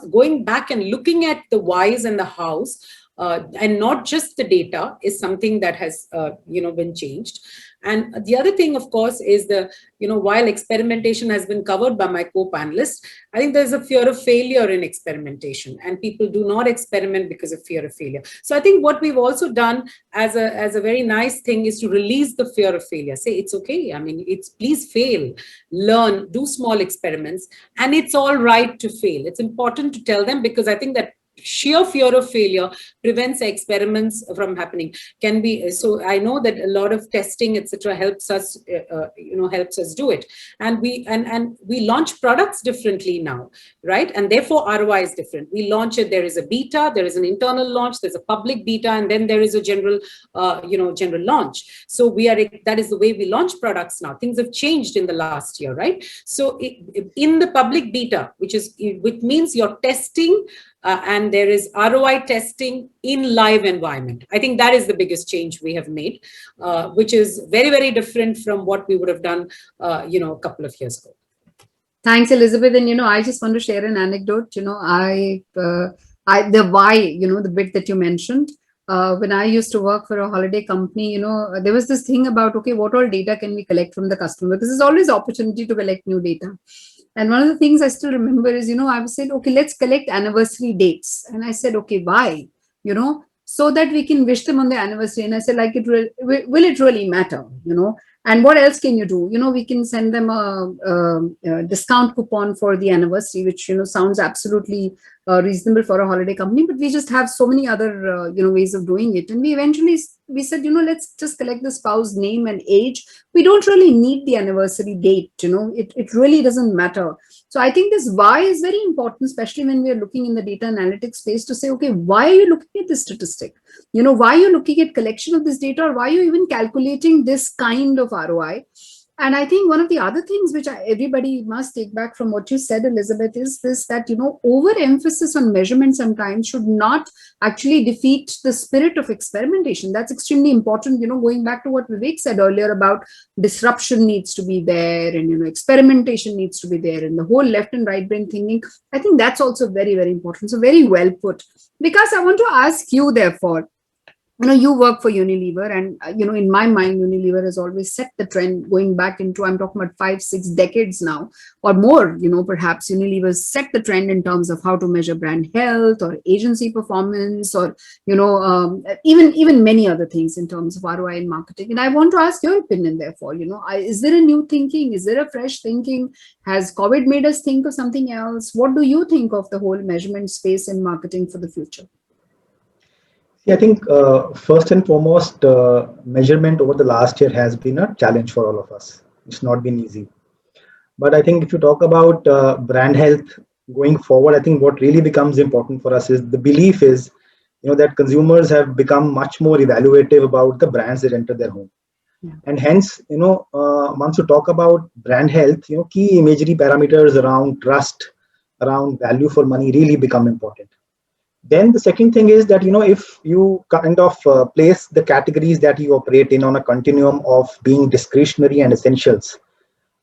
going back and looking at the whys and the hows, and not just the data is something that has, been changed. And the other thing, of course, is while experimentation has been covered by my co-panelists, I think there's a fear of failure in experimentation, and people do not experiment because of fear of failure. So I think what we've also done as a very nice thing is to release the fear of failure. Say it's okay. I mean, please fail, learn, do small experiments, and it's all right to fail. It's important to tell them because I think that sheer fear of failure prevents experiments from happening. So I know that a lot of testing, etc., helps us do it. And we launch products differently now, right? And therefore ROI is different. We launch it. There is a beta, there is an internal launch, there's a public beta, and then there is a general, general launch. So that is the way we launch products now. Things have changed in the last year, right? So in the public beta, which means you're testing. And there is ROI testing in live environment. I think that is the biggest change we have made, which is very, very different from what we would have done, a couple of years ago. Thanks, Elizabeth. And, I just want to share an anecdote. The why, the bit that you mentioned. When I used to work for a holiday company, there was this thing about, okay, what all data can we collect from the customer? Because there's always opportunity to collect new data. And one of the things I still remember is, I said, okay, let's collect anniversary dates. And I said, okay, why? So that we can wish them on their anniversary. And I said, like, will it really matter? And what else can you do? We can send them a discount coupon for the anniversary, which, sounds absolutely reasonable for a holiday company, but we just have so many other, ways of doing it. And we said, let's just collect the spouse name and age. We don't really need the anniversary date, it really doesn't matter. So I think this why is very important, especially when we are looking in the data analytics space to say, okay, why are you looking at this statistic? Why are you looking at collection of this data, or why are you even calculating this kind of ROI? And I think one of the other things which everybody must take back from what you said, Elizabeth, is this, that, overemphasis on measurement sometimes should not actually defeat the spirit of experimentation. That's extremely important, going back to what Vivek said earlier about disruption needs to be there, and, experimentation needs to be there, and the whole left and right brain thinking. I think that's also very, very important. So very well put. Because I want to ask you, therefore, you work for Unilever, and in my mind, Unilever has always set the trend going back into, I'm talking about 5-6 decades now or more. Perhaps Unilever set the trend in terms of how to measure brand health or agency performance, or even many other things in terms of ROI in marketing. And I want to ask your opinion, therefore. Is there a new thinking? Is there a fresh thinking? Has COVID made us think of something else? What do you think of the whole measurement space in marketing for the future? I think first and foremost, measurement over the last year has been a challenge for all of us. It's not been easy. But I think if you talk about brand health going forward, I think what really becomes important for us is the belief is, that consumers have become much more evaluative about the brands that enter their home. Yeah. And hence, once you talk about brand health, key imagery parameters around trust, around value for money really become important. Then the second thing is that, if you kind of place the categories that you operate in on a continuum of being discretionary and essentials,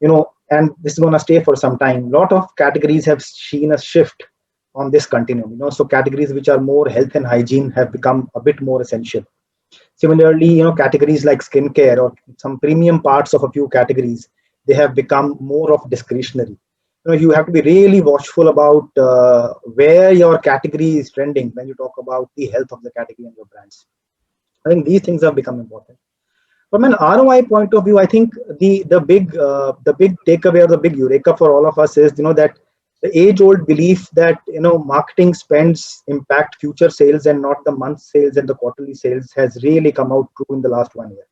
and this is going to stay for some time, a lot of categories have seen a shift on this continuum, so categories which are more health and hygiene have become a bit more essential. Similarly, categories like skincare or some premium parts of a few categories, they have become more of discretionary. You have to be really watchful about where your category is trending when you talk about the health of the category and your brands. I think these things have become important. From an ROI point of view, I think the big takeaway or the big eureka for all of us is that the age-old belief that marketing spends impact future sales and not the month sales and the quarterly sales has really come out true in the last 1 year.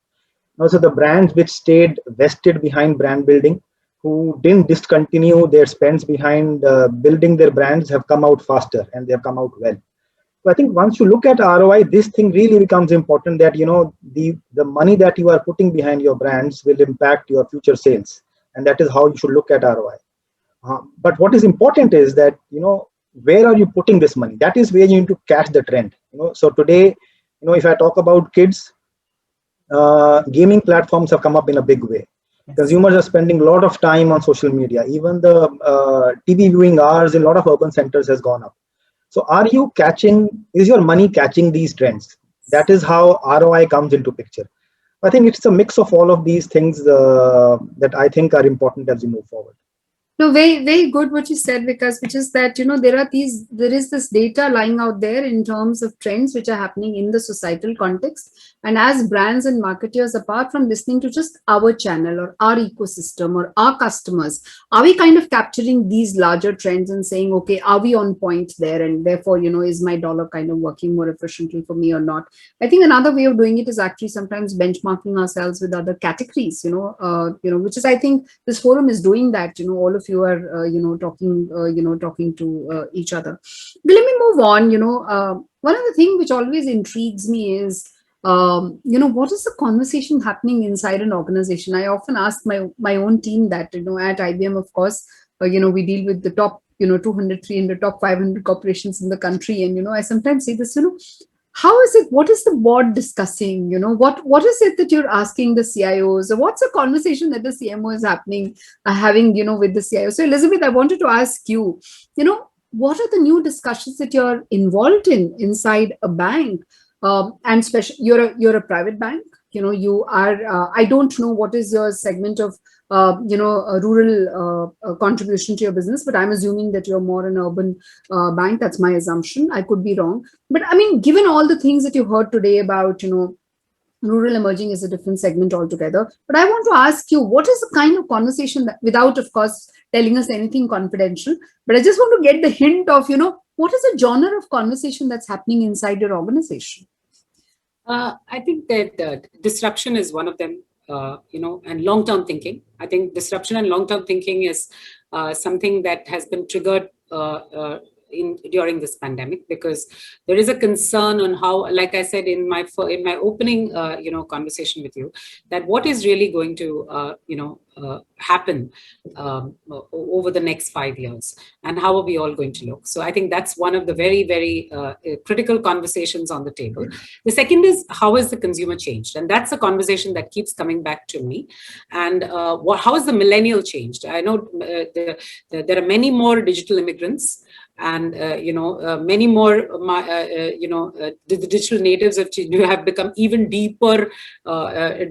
Also, the brands which stayed vested behind brand building, who didn't discontinue their spends behind building their brands, have come out faster and they have come out well. So I think once you look at ROI, this thing really becomes important, that the money that you are putting behind your brands will impact your future sales, and that is how you should look at ROI. But what is important is that where are you putting this money? That is where you need to catch the trend. So today, if I talk about kids, gaming platforms have come up in a big way. Consumers are spending a lot of time on social media. Even the TV viewing hours in a lot of urban centers has gone up. So is your money catching these trends? That is how ROI comes into picture. I think it's a mix of all of these things that I think are important as we move forward. No, very, very good what you said, because which is that, there is this data lying out there in terms of trends which are happening in the societal context. And as brands and marketers, apart from listening to just our channel or our ecosystem or our customers, are we kind of capturing these larger trends and saying, okay, are we on point there? And therefore, is my dollar kind of working more efficiently for me or not? I think another way of doing it is actually sometimes benchmarking ourselves with other categories, which is, I think this forum is doing that, all of you are, talking to each other. But let me move on. One of the things which always intrigues me is, what is the conversation happening inside an organization? I often ask my own team that, at IBM, of course, we deal with the top, 200, 300, top 500 corporations in the country. And, I sometimes say this, how is it, what is the board discussing? What is it that you're asking the CIOs, or what's the conversation that the CMO is having, with the CIO? So Elizabeth, I wanted to ask you, what are the new discussions that you're involved in inside a bank? And especially you're a private bank, you are, I don't know what is your segment of, a rural contribution to your business, but I'm assuming that you're more an urban bank. That's my assumption. I could be wrong. But I mean, given all the things that you heard today about, rural emerging is a different segment altogether. But I want to ask you, what is the kind of conversation that, without, of course, telling us anything confidential, but I just want to get the hint of, what is the genre of conversation that's happening inside your organization? I think that disruption is one of them, and long-term thinking. I think disruption and long-term thinking is something that has been triggered during this pandemic, because there is a concern on how, like I said in my opening conversation with you, that what is really going to happen over the next 5 years, and how are we all going to look. So I think that's one of the very, very critical conversations on the table. The second is, how has the consumer changed? And that's a conversation that keeps coming back to me. And how has the millennial changed? I know there are many more digital immigrants, and many more the digital natives have become even deeper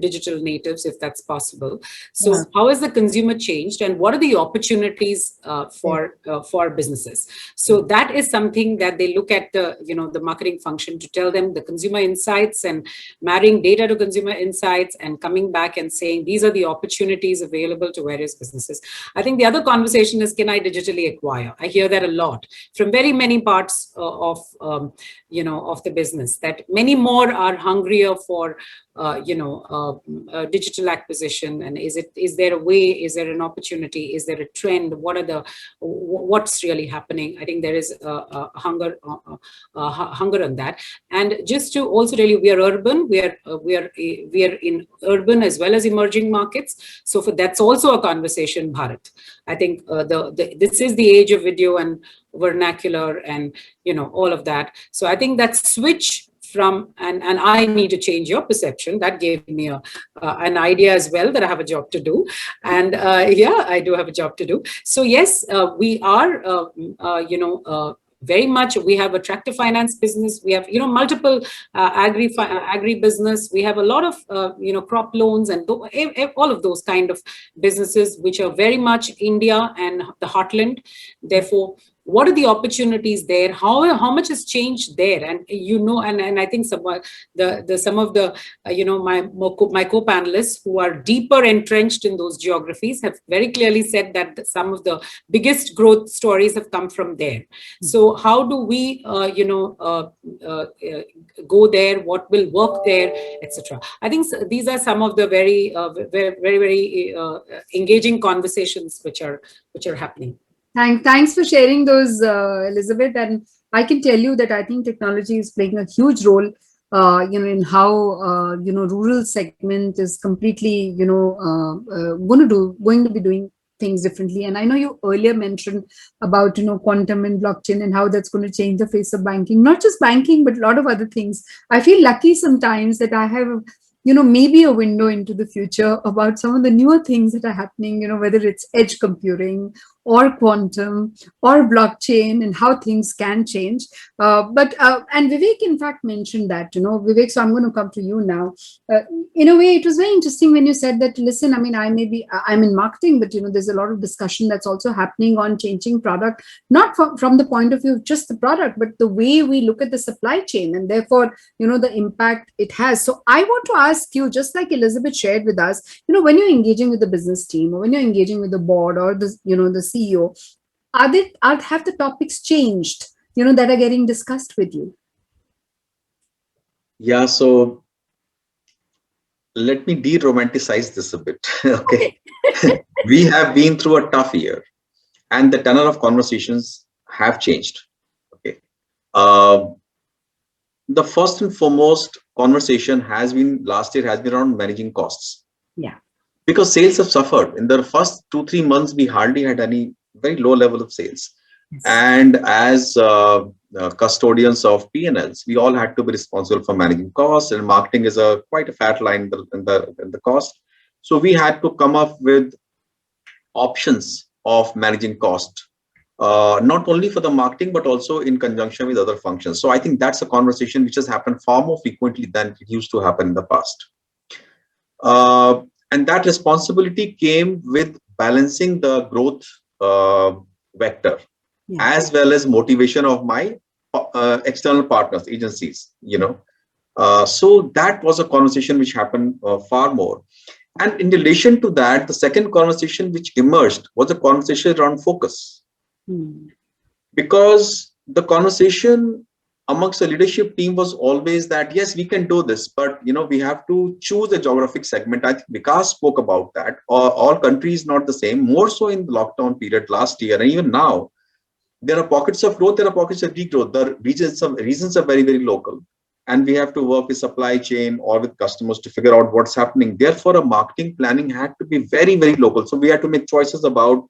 digital natives, if that's possible. So how has the consumer changed, and what are the opportunities for businesses? So that is something that they look at the marketing function to tell them the consumer insights, and marrying data to consumer insights, and coming back and saying these are the opportunities available to various businesses. I think the other conversation is, can I digitally acquire? I hear that a lot from very many parts of the business, that many more are hungrier for digital acquisition. And is there a way, is there an opportunity, is there a trend, what's really happening? I think there is a hunger on that. And just to also tell you, we are urban, we are in urban as well as emerging markets. So that's also a conversation, Bharat. I think this is the age of video and vernacular and all of that. So I think that switch from, and I need to change your perception. That gave me an idea as well, that I have a job to do. And yeah, I do have a job to do. So yes, we are, very much, we have a tractor finance business. We have, multiple agri business. We have a lot of, crop loans and all of those kind of businesses, which are very much India and the heartland. Therefore, what are the opportunities there? How much has changed there? And and I think some of the my co-panelists who are deeper entrenched in those geographies have very clearly said that some of the biggest growth stories have come from there. So how do we go there? What will work there, etc. I think these are some of the very engaging conversations which are happening. Thanks for sharing those, Elizabeth. And I can tell you that I think technology is playing a huge role, in how rural segment is completely going to be doing things differently. And I know you earlier mentioned about quantum and blockchain and how that's going to change the face of banking, not just banking, but a lot of other things. I feel lucky sometimes that I have maybe a window into the future about some of the newer things that are happening, whether it's edge computing or quantum or blockchain, and how things can change. And Vivek, in fact, mentioned that, Vivek, so I'm going to come to you now. In a way, it was very interesting when you said that, listen, I mean, I'm in marketing, but, there's a lot of discussion that's also happening on changing product, not from the point of view of just the product, but the way we look at the supply chain, and therefore, the impact it has. So I want to ask you, just like Elizabeth shared with us, when you're engaging with the business team, or when you're engaging with the board or the CEO, have the topics changed, that are getting discussed with you? Yeah, so let me de-romanticize this a bit. Okay. We have been through a tough year, and the tenor of conversations have changed. Okay. The first and foremost conversation last year has been around managing costs. Yeah. Because sales have suffered. In the first 2-3 months, we hardly had any very low level of sales. Yes. And as custodians of P&Ls, we all had to be responsible for managing costs, and marketing is quite a fat line in the cost. So we had to come up with options of managing cost, not only for the marketing, but also in conjunction with other functions. So I think that's a conversation which has happened far more frequently than it used to happen in the past. And that responsibility came with balancing the growth vector, as well as motivation of my external partners, agencies, So that was a conversation which happened far more. And in relation to that, the second conversation which emerged was a conversation around focus. Because the conversation amongst the leadership team was always that, yes, we can do this, but we have to choose a geographic segment. I think Vikas spoke about that. All countries not the same, more so in the lockdown period last year, and even now, there are pockets of growth, there are pockets of degrowth. The reasons are very, very local. And we have to work with supply chain or with customers to figure out what's happening. Therefore, a marketing planning had to be very, very local. So we had to make choices about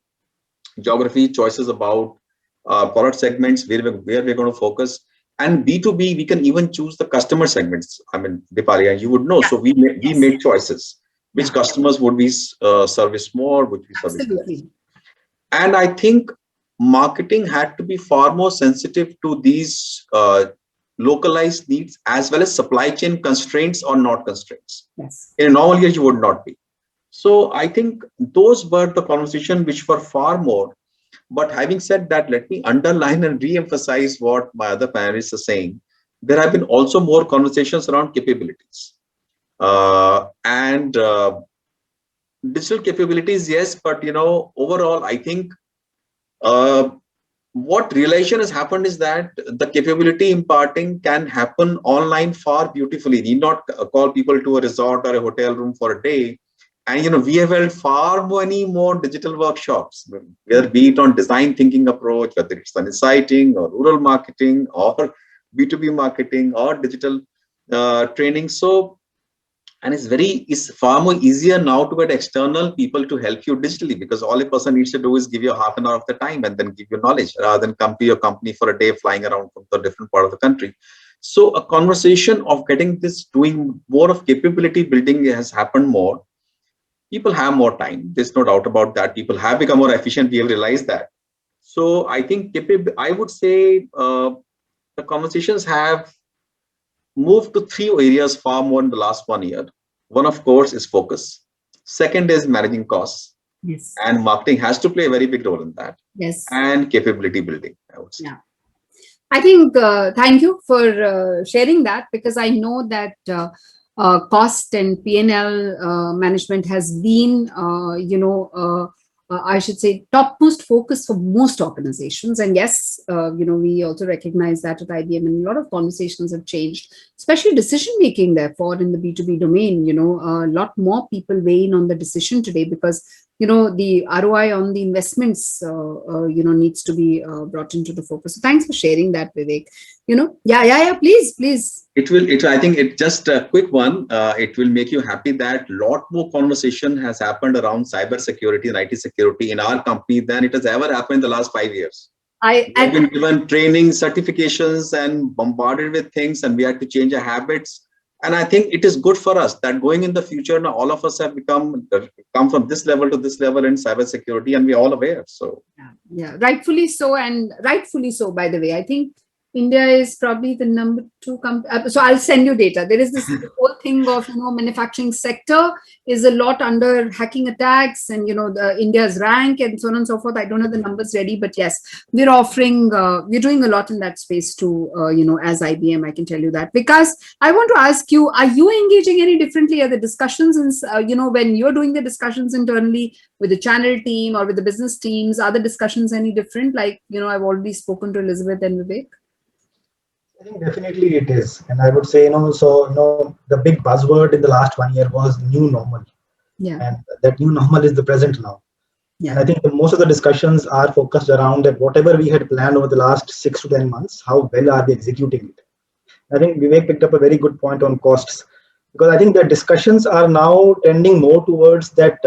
geography, choices about product segments, where we're going to focus. And B2B, we can even choose the customer segments. I mean, Deepali, you would know. So we made choices. Which customers would we service more, would we service less? And I think marketing had to be far more sensitive to these localized needs as well as supply chain constraints or not constraints. Yes. In a normal year, you would not be. So I think those were the conversation which were far more. But having said that, let me underline and re-emphasize what my other panelists are saying. There have been also more conversations around capabilities. And digital capabilities, yes, but overall, I think what realization has happened is that the capability imparting can happen online far beautifully. You need not call people to a resort or a hotel room for a day. And we have held far many more digital workshops, whether be it on design thinking approach, whether it's on inciting or rural marketing or B2B marketing or digital training. So, and it's far more easier now to get external people to help you digitally, because all a person needs to do is give you half an hour of the time and then give you knowledge, rather than come to your company for a day flying around from the different part of the country. So a conversation of getting this, doing more of capability building has happened more. People have more time. There's no doubt about that. People have become more efficient. We have realized that. So I think I would say the conversations have moved to 3 areas far more in the last 1 year. One, of course, is focus. Second is managing costs. Yes. And marketing has to play a very big role in that. Yes. And capability building, I would say. Yeah. I think, thank you for sharing that, because I know that cost and P&L management has been, I should say, topmost focus for most organizations. And yes, we also recognize that at IBM, and a lot of conversations have changed, especially decision making. Therefore, in the B2B domain, a lot more people weigh in on the decision today, because the ROI on the investments, needs to be brought into the focus. So thanks for sharing that, Vivek. Please. I think it's just a quick one. It will make you happy that a lot more conversation has happened around cyber security and IT security in our company than it has ever happened in the last 5 years. We've been given training, certifications, and bombarded with things, and we had to change our habits. And I think it is good for us that going in the future, now all of us have come from this level to this level in cybersecurity, and we're all aware. So yeah, rightfully so, and rightfully so. By the way, I think India is probably the number 2 company. So I'll send you data. There is this whole thing of manufacturing sector is a lot under hacking attacks, and India's rank and so on and so forth. I don't have the numbers ready, but yes, we're doing a lot in that space too. As IBM, I can tell you that. Because I want to ask you, are you engaging any differently? Are the discussions, when you're doing the discussions internally with the channel team or with the business teams, are the discussions any different? Like I've already spoken to Elizabeth and Vivek. I think definitely it is. And I would say, the big buzzword in the last 1 year was new normal. Yeah. And that new normal is the present now. Yeah. And I think most of the discussions are focused around that whatever we had planned over the last 6 to 10 months, how well are we executing it? I think Vivek picked up a very good point on costs, because I think the discussions are now tending more towards that,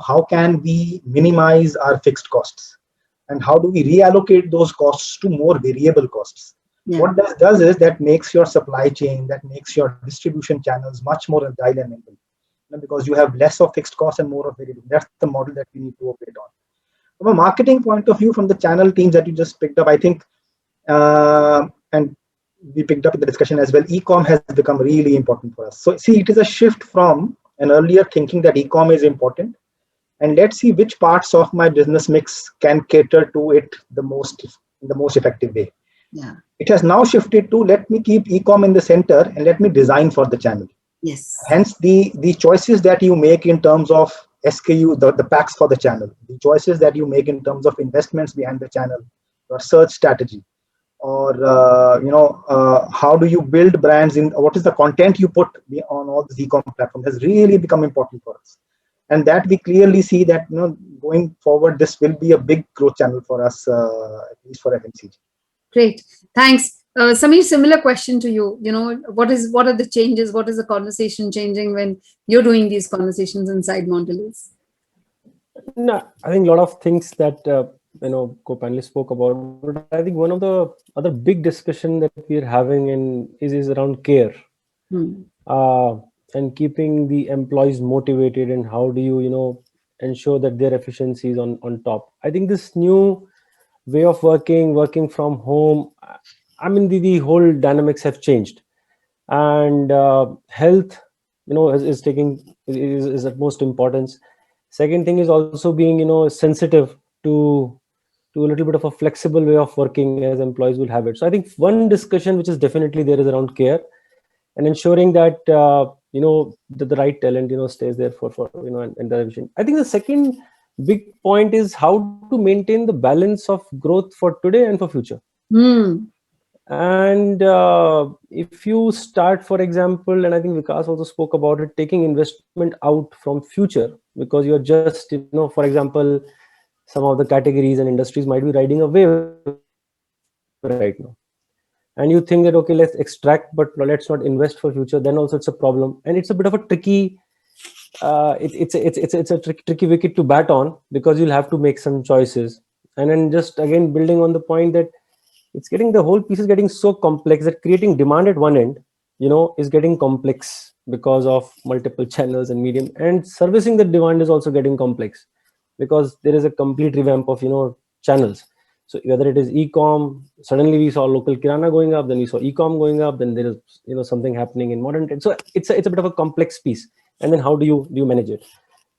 how can we minimize our fixed costs? And how do we reallocate those costs to more variable costs? Yeah. What that does is that makes your supply chain, that makes your distribution channels much more agile and nimble, because you have less of fixed costs and more of variable. That's the model that we need to operate on. From a marketing point of view, from the channel teams that you just picked up, I think, and we picked up in the discussion as well, e-com has become really important for us. So see, it is a shift from an earlier thinking that e-com is important, and let's see which parts of my business mix can cater to it in the most effective way. Yeah. It has now shifted to, let me keep e-com in the center and let me design for the channel. Yes. Hence the choices that you make in terms of SKU, the packs for the channel, the choices that you make in terms of investments behind the channel, your search strategy, or how do you build brands, in what is the content you put on all these e-com platforms has really become important for us. And that we clearly see that, you know, going forward, this will be a big growth channel for us, at least for FMCG. Great, thanks. Samir, similar question to you. You know, what are the changes? What is the conversation changing when you're doing these conversations inside Mondelez? No, I think a lot of things that co-panelists spoke about. But I think one of the other big discussion that we're having is around care, and keeping the employees motivated, and how do you ensure that their efficiency is on top. I think this new way of working from home, I mean the whole dynamics have changed, and health is at most importance. Second thing is also being sensitive to a little bit of a flexible way of working as employees will have it. So I think one discussion which is definitely there is around care and ensuring that that the right talent stays there for and the vision. I think the second big point is how to maintain the balance of growth for today and for future. And if you start, for example, and I think Vikas also spoke about it, taking investment out from future, because you're just, for example, some of the categories and industries might be riding a wave right now. And you think that, okay, let's extract, but let's not invest for future, then also it's a problem. And it's a bit of a tricky, it's a tricky wicket to bat on, because you'll have to make some choices. And then just again, building on the point that the whole piece is getting so complex that creating demand at one end, is getting complex because of multiple channels and medium, and servicing the demand is also getting complex because there is a complete revamp of, channels. So whether it is e-com, suddenly we saw local kirana going up, then we saw e-com going up, then there is, something happening in modern trade. So it's a bit of a complex piece. And then how do you manage it?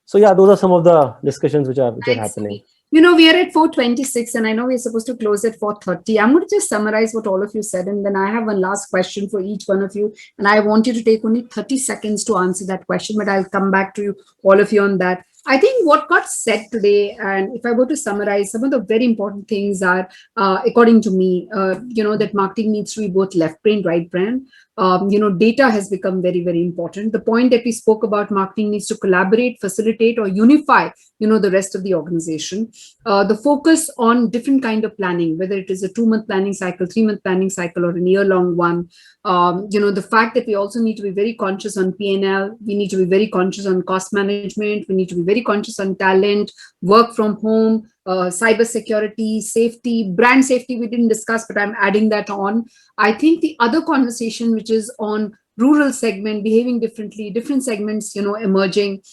So yeah, those are some of the discussions which are happening. We are at 4:26 and I know we're supposed to close at 4:30. I'm going to just summarize what all of you said, and then I have one last question for each one of you. And I want you to take only 30 seconds to answer that question, but I'll come back to you, all of you, on that. I think what got said today, and if I were to summarize, some of the very important things are, according to me, that marketing needs to be both left brain, right brain. Data has become very, very important. The point that we spoke about, marketing needs to collaborate, facilitate, or unify, the rest of the organization. The focus on different kind of planning, whether it is a 2-month planning cycle, 3-month planning cycle, or a year-long one. The fact that we also need to be very conscious on P&L. We need to be very conscious on cost management. We need to be very conscious on talent, work from home, cyber security, safety, brand safety we didn't discuss, but I'm adding that on. I think the other conversation, which is on rural segment, behaving differently, different segments, emerging.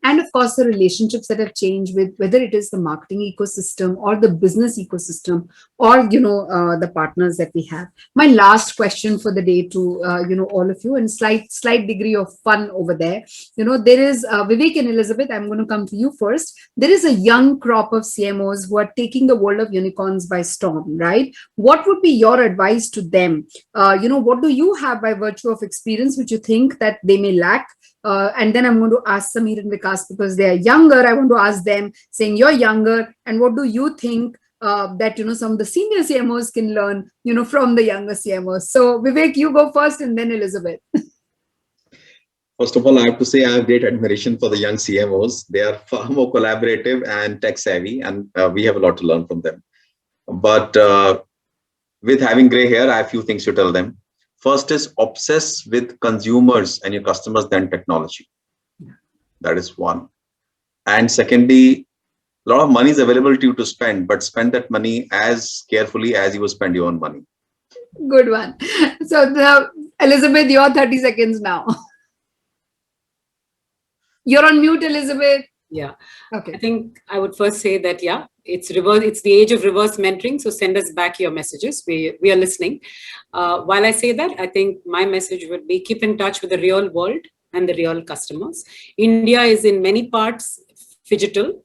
And of course, the relationships that have changed with whether it is the marketing ecosystem or the business ecosystem or, the partners that we have. My last question for the day to, all of you, and slight degree of fun over there. There is Vivek and Elizabeth, I'm going to come to you first. There is a young crop of CMOs who are taking the world of unicorns by storm, right? What would be your advice to them? What do you have by virtue of experience, which you think that they may lack? And then I'm going to ask Samir and Vikas, because they are younger. I want to ask them, saying you're younger, and what do you think that some of the senior CMOs can learn from the younger CMOs? So Vivek, you go first, and then Elizabeth. First of all, I have to say I have great admiration for the young CMOs. They are far more collaborative and tech savvy, and we have a lot to learn from them. But with having gray hair, I have a few things to tell them. First is obsess with consumers and your customers than technology. That is one. And secondly, a lot of money is available to you to spend, but spend that money as carefully as you will spend your own money. Good one. So Elizabeth, your 30 seconds now. You're on mute, Elizabeth. Yeah. Okay. I think I would first say that, yeah, it's the age of reverse mentoring. So send us back your messages. We are listening. While I say that, I think my message would be keep in touch with the real world and the real customers. India is in many parts phygital,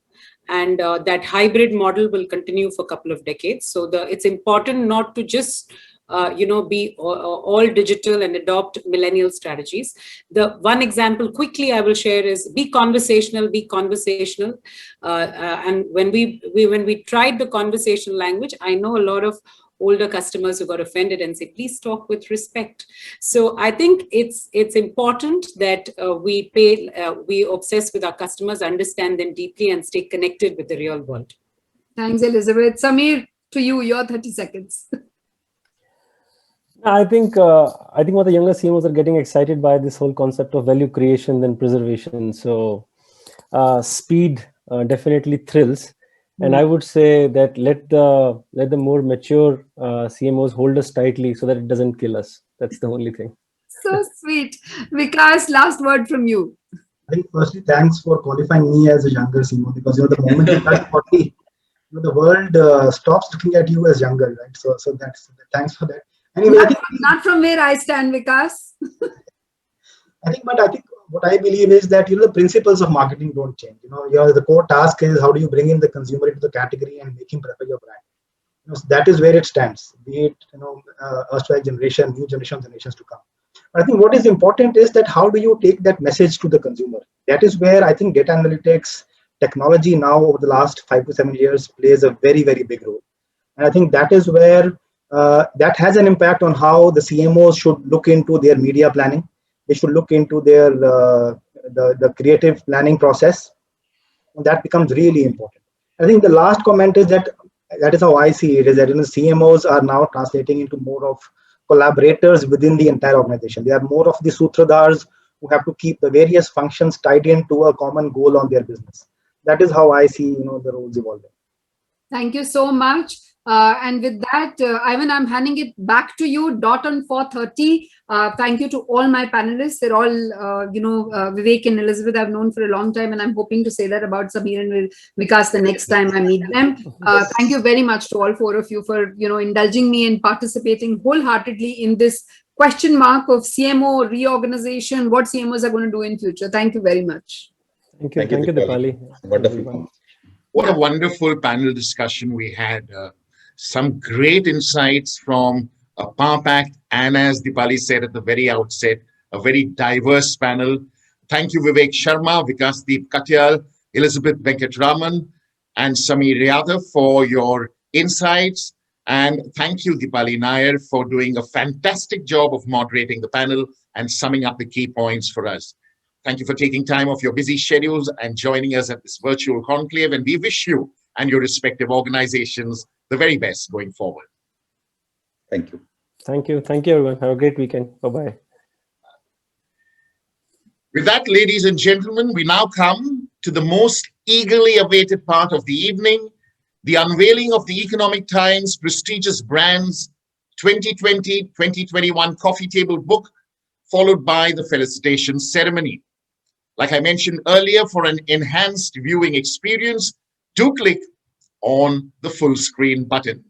and that hybrid model will continue for a couple of decades. So it's important not to just be all digital and adopt millennial strategies. The one example quickly I will share is be conversational. And when we tried the conversational language, I know a lot of older customers who got offended and say, please talk with respect. So I think it's important that we obsess with our customers, understand them deeply, and stay connected with the real world. Thanks, Elizabeth. Samir, to you, your 30 seconds. I think what the younger CMOs are getting excited by this whole concept of value creation and preservation. So speed definitely thrills, and I would say that let the more mature CMOs hold us tightly so that it doesn't kill us. That's the only thing. So sweet. Vikas, last word from you. I think firstly, thanks for qualifying me as a younger CMO, because the moment you touch 40, the world stops looking at you as younger, right? So that's thanks for that. Anyway, not from where I stand, Vikas. I think what I believe is that the principles of marketing don't change. The core task is how do you bring in the consumer into the category and make him prefer your brand. So that is where it stands. Be it erstwhile generation, new generations to come. But I think what is important is that how do you take that message to the consumer? That is where I think data analytics technology now over the last 5 to 7 years plays a very, very big role. And I think that is where that has an impact on how the CMOs should look into their media planning. They should look into their the creative planning process. And that becomes really important. I think the last comment is that is how I see it, is that CMOs are now translating into more of collaborators within the entire organization. They are more of the sutradhars who have to keep the various functions tied into a common goal on their business. That is how I see the roles evolving. Thank you so much. And with that, Ivan, I'm handing it back to you. Dot on 4:30. Thank you to all my panelists. They're all, Vivek and Elizabeth I've known for a long time, and I'm hoping to say that about Samir and Vikas the next time I meet them. Thank you very much to all four of you for, indulging me and participating wholeheartedly in this question mark of CMO reorganization, what CMOs are going to do in future. Thank you very much. Thank you, Dipali. Wonderful. What a wonderful panel discussion we had. Some great insights from Power Pact, and as Dipali said at the very outset, a very diverse panel. Thank you, Vivek Sharma, Vikasdeep Katyal, Elizabeth Venkatraman, and Samir Yadav for your insights. And thank you, Dipali Nair, for doing a fantastic job of moderating the panel and summing up the key points for us. Thank you for taking time off your busy schedules and joining us at this virtual conclave. And we wish you and your respective organizations the very best going forward. Thank you. Thank you. Thank you, everyone. Have a great weekend. Bye-bye. With that, ladies and gentlemen, we now come to the most eagerly awaited part of the evening, the unveiling of the Economic Times prestigious brands 2020-2021 coffee table book, followed by the felicitation ceremony. Like I mentioned earlier, for an enhanced viewing experience, do click on the full screen button.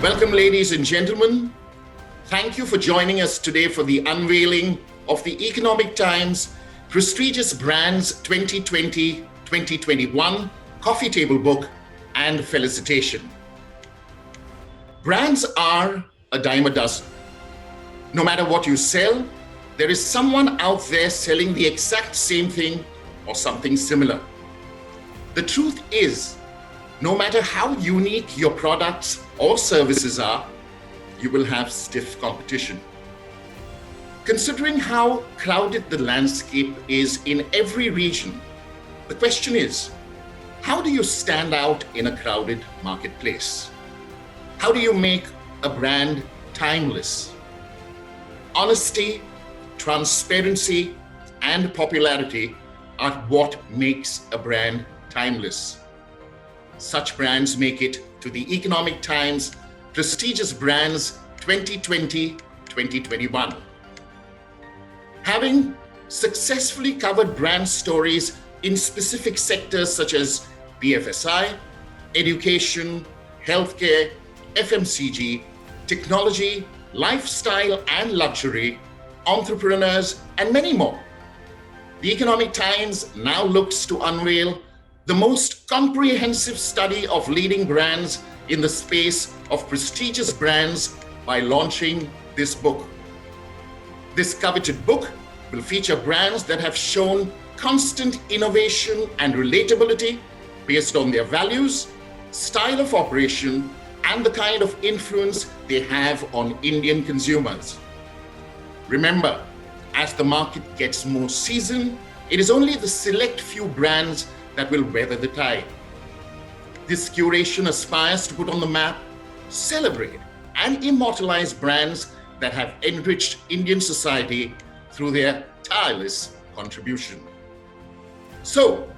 Welcome, ladies and gentlemen. Thank you for joining us today for the unveiling of the Economic Times prestigious brands 2020-2021 coffee table book and felicitation. Brands are a dime a dozen. No matter what you sell, there is someone out there selling the exact same thing or something similar. The truth is, No matter how unique your products or services are, you will have stiff competition. Considering how crowded the landscape is in every region, the question is, how do you stand out in a crowded marketplace? How do you make a brand timeless? Honesty, transparency, and popularity are what makes a brand timeless. Such brands make it to the Economic Times Prestigious Brands 2020-2021. Having successfully covered brand stories in specific sectors such as BFSI, education, healthcare, FMCG, technology, lifestyle and luxury, entrepreneurs, and many more, the Economic Times now looks to unveil the most comprehensive study of leading brands in the space of prestigious brands by launching this book. This coveted book will feature brands that have shown constant innovation and relatability based on their values, style of operation, and the kind of influence they have on Indian consumers. Remember, as the market gets more seasoned, it is only the select few brands that will weather the tide. This curation aspires to put on the map, celebrate, and immortalize brands that have enriched Indian society through their tireless contribution. So,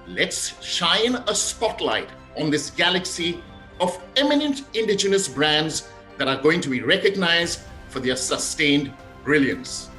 let's shine a spotlight on this galaxy of eminent indigenous brands that are going to be recognized for their sustained brilliance.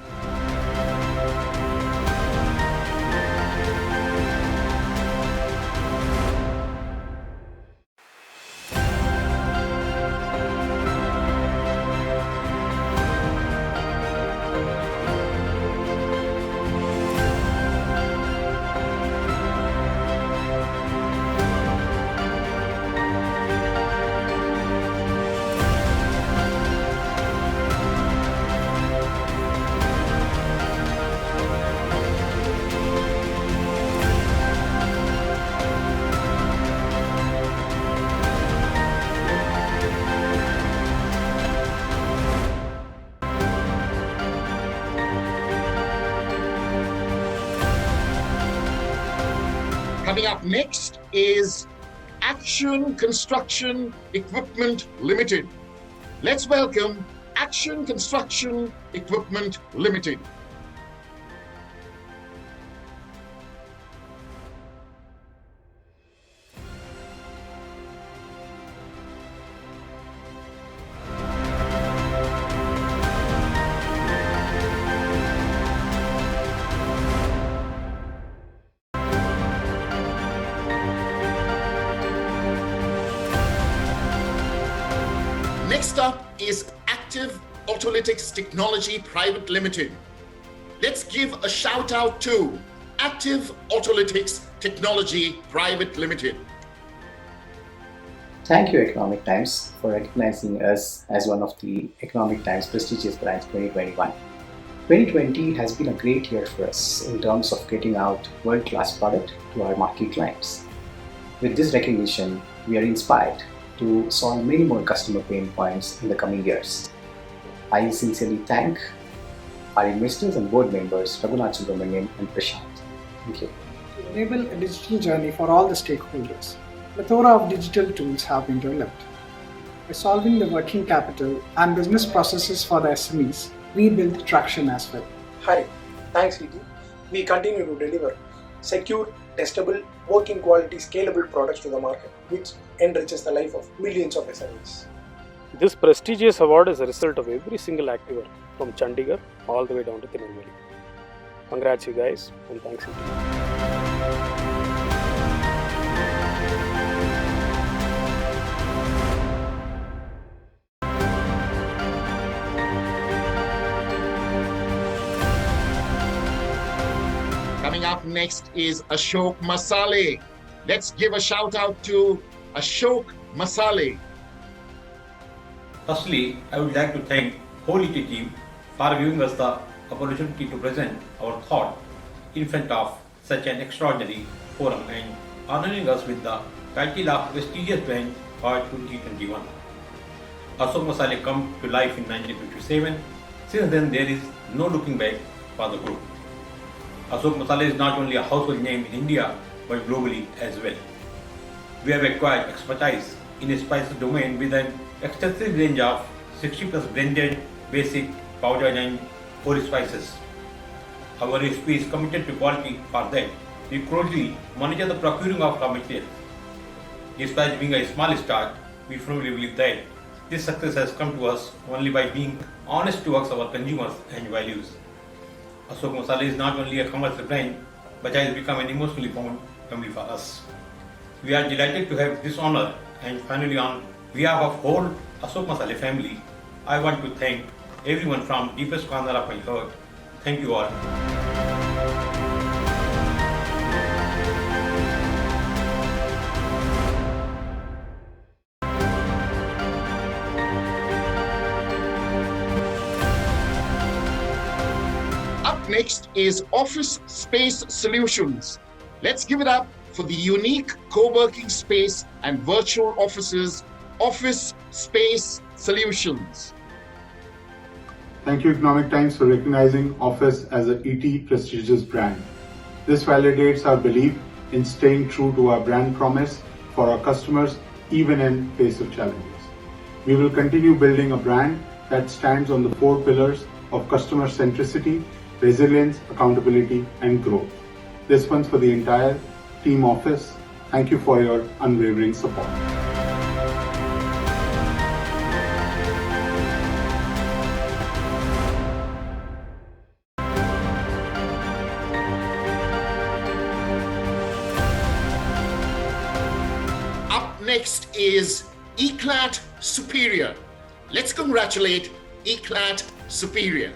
Coming up next is Action Construction Equipment Limited. Let's welcome Action Construction Equipment Limited. Next up is Active Autolytics Technology Private Limited. Let's give a shout out to Active Autolytics Technology Private Limited. Thank you, Economic Times, for recognizing us as one of the Economic Times Prestigious Brands 2021. 2020 has been a great year for us in terms of getting out world-class product to our marquee clients. With this recognition, we are inspired to solve many more customer pain points in the coming years. I sincerely thank our investors and board members, Raghunath Subramanian and Prashant. Thank you. To enable a digital journey for all the stakeholders, a plethora of digital tools have been developed. By solving the working capital and business processes for the SMEs, we built traction as well. Hi, thanks ET. We continue to deliver secure, testable, working quality, scalable products to the market, which enriches the life of millions of SMEs. This prestigious award is a result of every single activer from Chandigarh all the way down to Tirunelveli. Congrats you guys and thanks ET. Coming up next is Ashok Masale. Let's give a shout out to Ashok Masale. Firstly, I would like to thank whole ET team for giving us the opportunity to present our thought in front of such an extraordinary forum and honoring us with the title of prestigious brand for 2021. Ashok Masale come to life in 1957. Since then, there is no looking back for the group. Ashok Masale is not only a household name in India, but globally as well. We have acquired expertise in the spices domain with an extensive range of 60 plus blended, basic, powdered and core spices. Our recipe is committed to quality. For that, we closely monitor the procuring of raw materials. Despite being a small start, we firmly believe that this success has come to us only by being honest towards our consumers and values. Ashok Masale is not only a commercial brand, but has become an emotionally bound family for us. We are delighted to have this honor, and finally, on behalf of whole Ashok Masale family, I want to thank everyone from deepest corner of my heart. Thank you all. Up next is Office Space Solutions. Let's give it up for the unique co-working space and virtual offices, Office Space Solutions. Thank you, Economic Times, for recognizing Office as a ET prestigious brand. This validates our belief in staying true to our brand promise for our customers, even in face of challenges. We will continue building a brand that stands on the 4 pillars of customer centricity, resilience, accountability, and growth. This one's for the entire team Office. Thank you for your unwavering support. Up next is Eclat Superior. Let's congratulate Eclat Superior.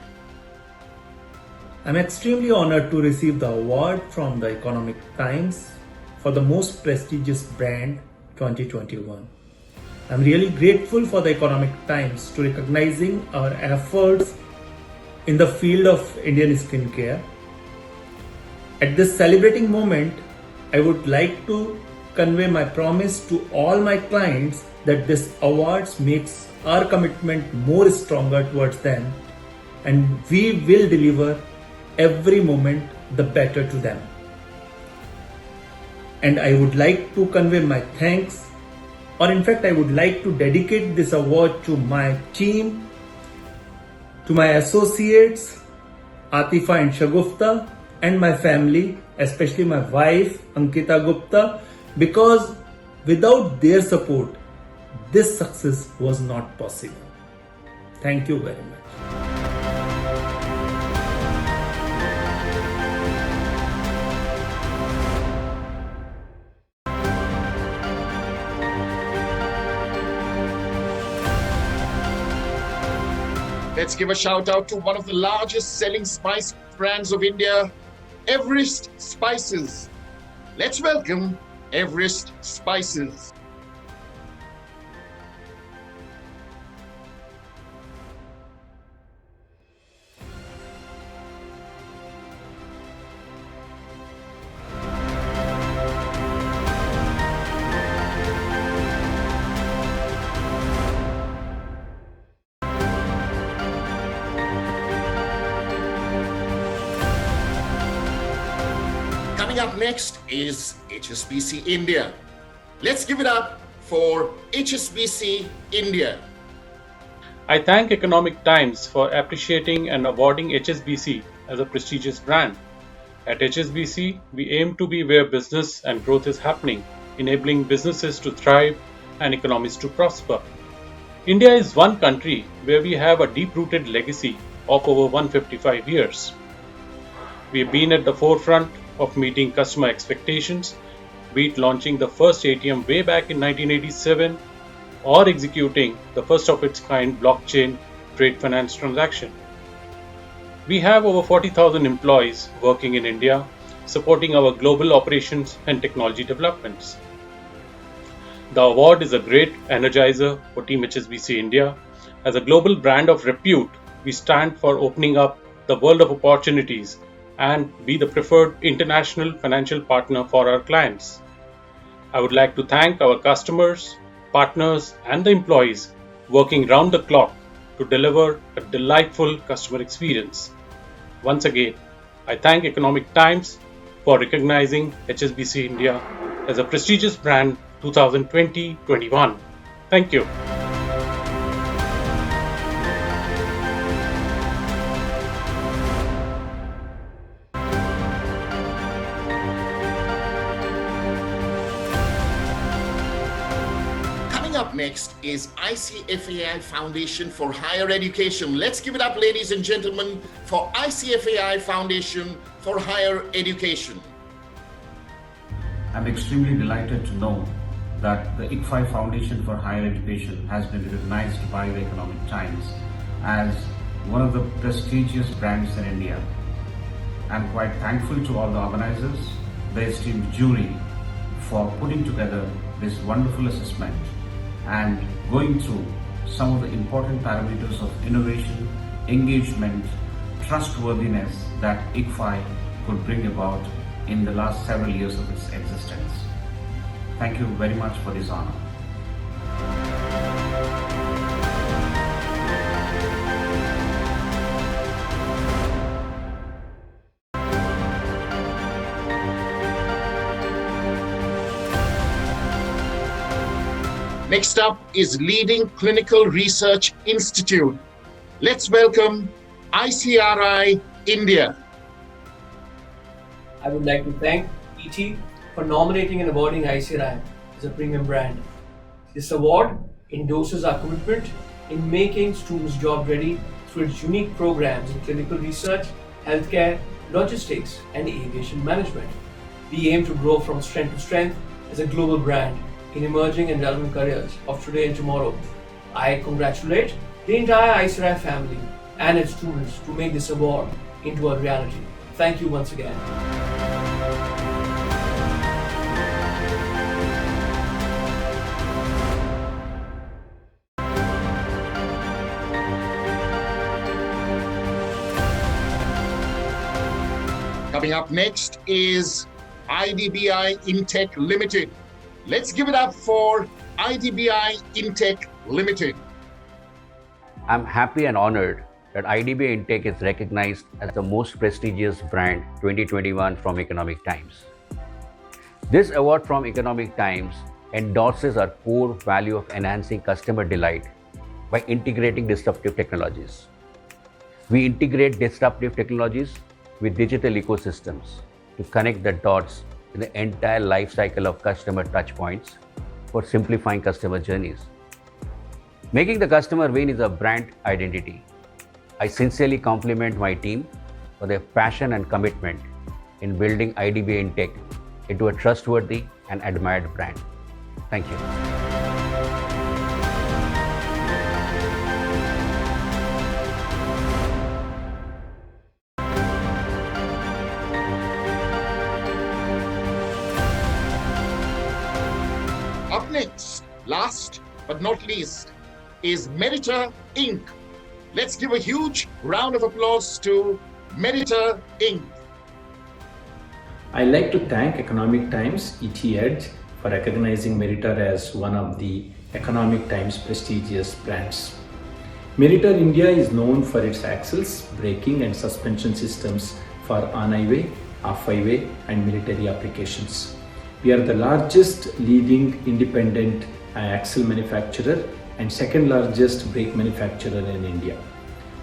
I'm extremely honored to receive the award from the Economic Times for the most prestigious brand 2021. I'm really grateful for the Economic Times to recognizing our efforts in the field of Indian skincare. At this celebrating moment, I would like to convey my promise to all my clients that this awards makes our commitment more stronger towards them, and we will deliver every moment the better to them. And I would like to convey my thanks, or in fact I would like to dedicate this award to my team, to my associates Atifa and Shagufta, and my family, especially my wife Ankita Gupta, because without their support this success was not possible. Thank you very much. Let's give a shout out to one of the largest selling spice brands of India, Everest Spices. Let's welcome Everest Spices. Coming up next is HSBC India. Let's give it up for HSBC India. I thank Economic Times for appreciating and awarding HSBC as a prestigious brand. At HSBC, we aim to be where business and growth is happening, enabling businesses to thrive and economies to prosper. India is one country where we have a deep-rooted legacy of over 155 years. We have been at the forefront of meeting customer expectations, be it launching the first ATM way back in 1987 or executing the first of its kind blockchain trade finance transaction. We have over 40,000 employees working in India, supporting our global operations and technology developments. The award is a great energizer for Team HSBC India. As a global brand of repute, we stand for opening up the world of opportunities and be the preferred international financial partner for our clients. I would like to thank our customers, partners, and the employees working round the clock to deliver a delightful customer experience. Once again, I thank Economic Times for recognizing HSBC India as a prestigious brand 2020-21. Thank you. Coming up next is ICFAI Foundation for Higher Education. Let's give it up, ladies and gentlemen, for ICFAI Foundation for Higher Education. I'm extremely delighted to know that the ICFAI Foundation for Higher Education has been recognized by the Economic Times as one of the prestigious brands in India. I'm quite thankful to all the organizers, the esteemed jury, for putting together this wonderful assessment and going through some of the important parameters of innovation, engagement, trustworthiness that ICFAI could bring about in the last several years of its existence. Thank you very much for this honor. Next up is Leading Clinical Research Institute. Let's welcome ICRI India. I would like to thank ET for nominating and awarding ICRI as a premium brand. This award endorses our commitment in making students job ready through its unique programs in clinical research, healthcare, logistics, and aviation management. We aim to grow from strength to strength as a global brand in emerging and relevant careers of today and tomorrow. I congratulate the entire ICRI family and its students to make this award into a reality. Thank you once again. Coming up next is IDBI Intech Limited. Let's give it up for IDBI Intech Limited. I'm happy and honored that IDBI Intech is recognized as the most prestigious brand 2021 from Economic Times. This award from Economic Times endorses our core value of enhancing customer delight by integrating disruptive technologies. We integrate disruptive technologies with digital ecosystems to connect the dots in the entire life cycle of customer touchpoints for simplifying customer journeys. Making the customer win is a brand identity. I sincerely compliment my team for their passion and commitment in building IDBI Intech into a trustworthy and admired brand. Thank you. Up next, last but not least, is Merita Inc. Let's give a huge round of applause to Merita Inc. I'd like to thank Economic Times ET Edge for recognizing Meritor as one of the Economic Times prestigious brands. Meritor India is known for its axles, braking and suspension systems for on-highway, off-highway and military applications. We are the largest leading independent axle manufacturer and second largest brake manufacturer in India.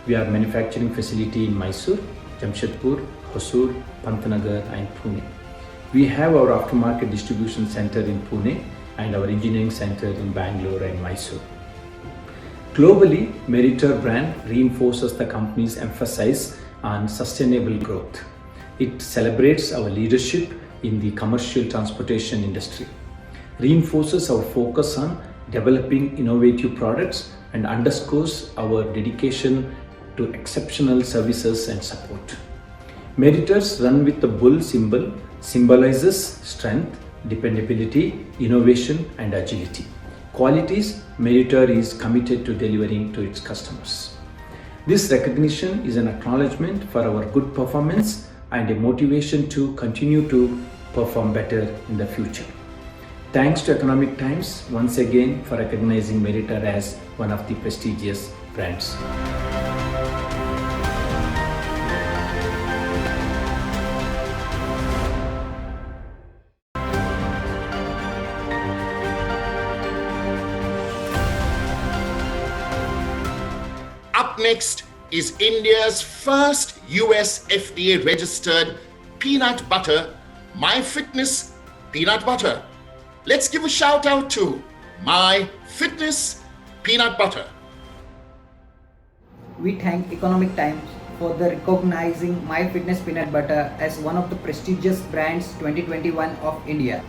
We have manufacturing facility in Mysore, Jamshedpur, Hosur, Pantnagar and Pune. We have our aftermarket distribution center in Pune and our engineering center in Bangalore and Mysore. Globally, Meritor brand reinforces the company's emphasis on sustainable growth. It celebrates our leadership in the commercial transportation industry, reinforces our focus on developing innovative products and underscores our dedication to exceptional services and support. Meritors run with the bull symbol symbolizes strength, dependability, innovation and agility. Qualities Meritor is committed to delivering to its customers. This recognition is an acknowledgement for our good performance and a motivation to continue to perform better in the future. Thanks to Economic Times once again for recognizing Meritor as one of the prestigious brands. Up next is India's first US FDA registered peanut butter, My Fitness Peanut Butter. Let's give a shout out to My Fitness Peanut Butter. We thank Economic Times for the recognizing My Fitness Peanut Butter as one of the prestigious brands 2021 of India.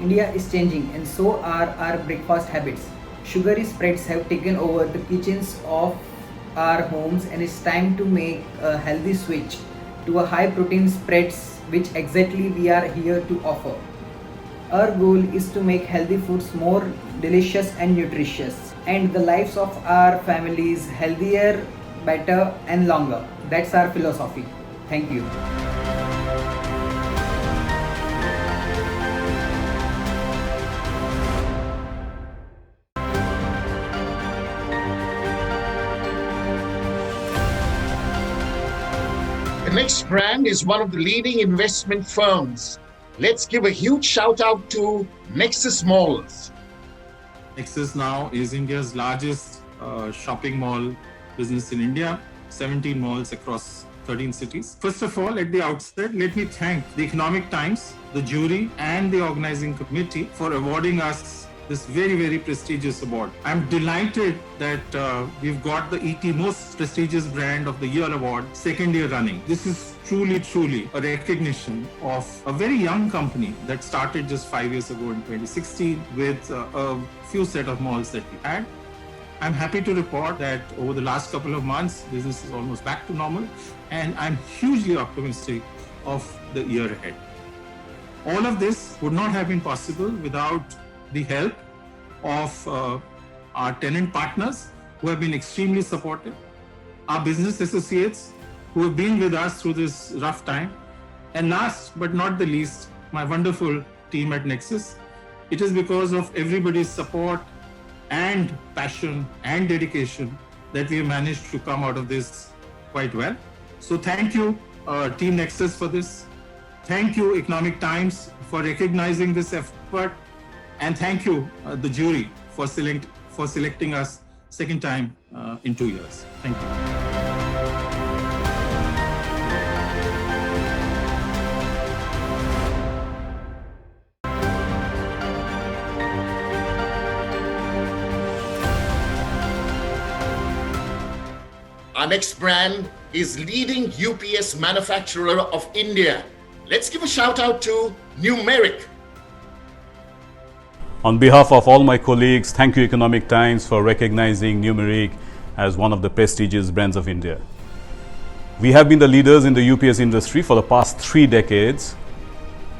India is changing and so are our breakfast habits. Sugary spreads have taken over the kitchens of our homes and it's time to make a healthy switch to a high protein spreads which exactly we are here to offer. Our goal is to make healthy foods more delicious and nutritious and the lives of our families healthier, better and longer. That's our philosophy. Thank you. The next brand is one of the leading investment firms. Let's give a huge shout out to Nexus Malls. Nexus now is India's largest shopping mall business in India, 17 malls across 13 cities. First of all, at the outset, let me thank the Economic Times, the jury and the organizing committee for awarding us this very, very prestigious award. I'm delighted that we've got the ET Most Prestigious Brand of the Year award, second year running. This is truly a recognition of a very young company that started just 5 years ago in 2016 with a few set of malls that we had. I'm happy to report that over the last couple of months, business is almost back to normal, and I'm hugely optimistic of the year ahead. All of this would not have been possible without the help of our tenant partners who have been extremely supportive, our business associates who have been with us through this rough time, and last but not the least, my wonderful team at Nexus. It is because of everybody's support and passion and dedication that we have managed to come out of this quite well. So thank you, Team Nexus, for this. Thank you, Economic Times, for recognizing this effort. And thank you, the jury, for selecting us second time in 2 years. Thank you. Our next brand is leading UPS manufacturer of India. Let's give a shout out to Numeric. On behalf of all my colleagues, thank you Economic Times for recognizing Numeric as one of the prestigious brands of India. We have been the leaders in the UPS industry for the past 3 decades.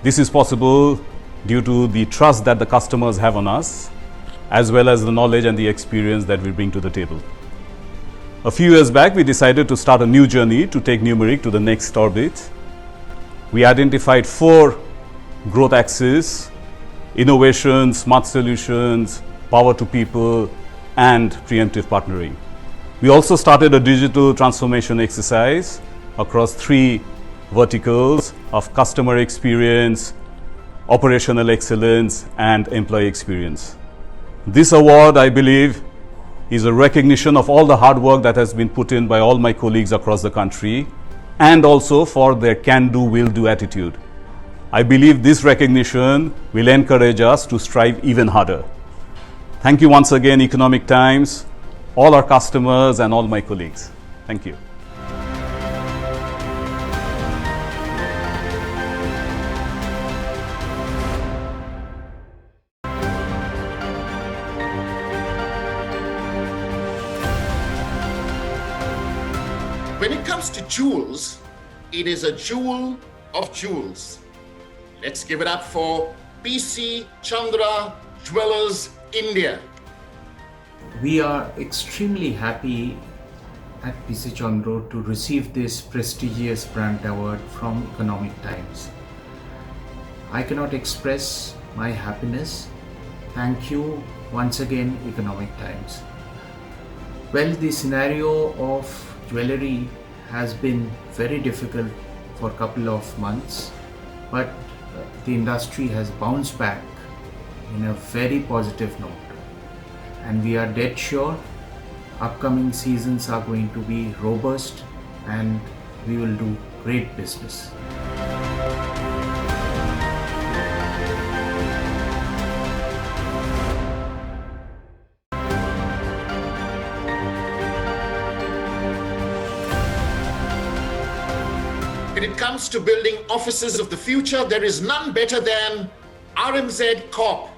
This is possible due to the trust that the customers have on us, as well as the knowledge and the experience that we bring to the table. A few years back, we decided to start a new journey to take Numeric to the next orbit. We identified 4 growth axes: innovation, smart solutions, power to people, and preemptive partnering. We also started a digital transformation exercise across 3 verticals of customer experience, operational excellence, and employee experience. This award, I believe, is a recognition of all the hard work that has been put in by all my colleagues across the country, and also for their can-do, will-do attitude. I believe this recognition will encourage us to strive even harder. Thank you once again, Economic Times, all our customers and all my colleagues. Thank you. When it comes to jewels, it is a jewel of jewels. Let's give it up for PC Chandra Jewelers India. We are extremely happy at PC Chandra to receive this prestigious brand award from Economic Times. I cannot express my happiness. Thank you once again, Economic Times. Well, the scenario of jewelry has been very difficult for a couple of months, but the industry has bounced back in a very positive note. And we are dead sure upcoming seasons are going to be robust and we will do great business. When it comes to building offices of the future, there is none better than RMZ Corp.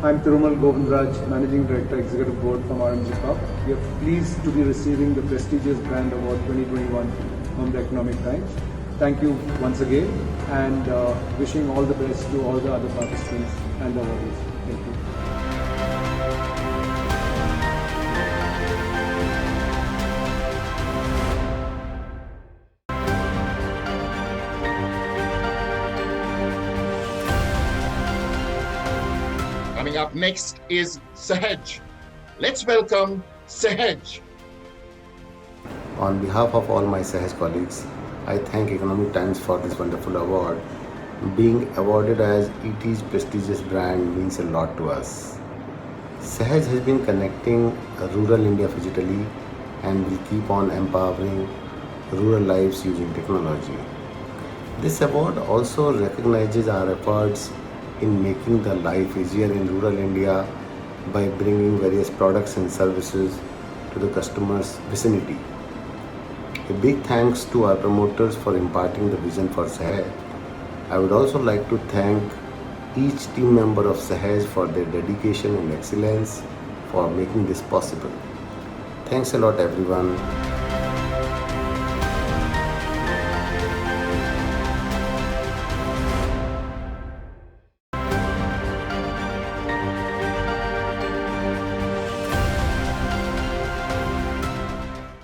I'm Thirumal Govindraj, Managing Director, Executive Board from RMZ Corp. We are pleased to be receiving the prestigious Brand Award 2021 from the Economic Times. Thank you once again, and wishing all the best to all the other participants and the awardees. Thank you. Coming up next is Sahaj. Let's welcome Sahaj. On behalf of all my Sahaj colleagues, I thank Economic Times for this wonderful award. Being awarded as ET's prestigious brand means a lot to us. Sahaj has been connecting rural India digitally and will keep on empowering rural lives using technology. This award also recognizes our efforts in making the life easier in rural India by bringing various products and services to the customer's vicinity. A big thanks to our promoters for imparting the vision for Sahaj. I would also like to thank each team member of Sahaj for their dedication and excellence for making this possible. Thanks a lot, everyone.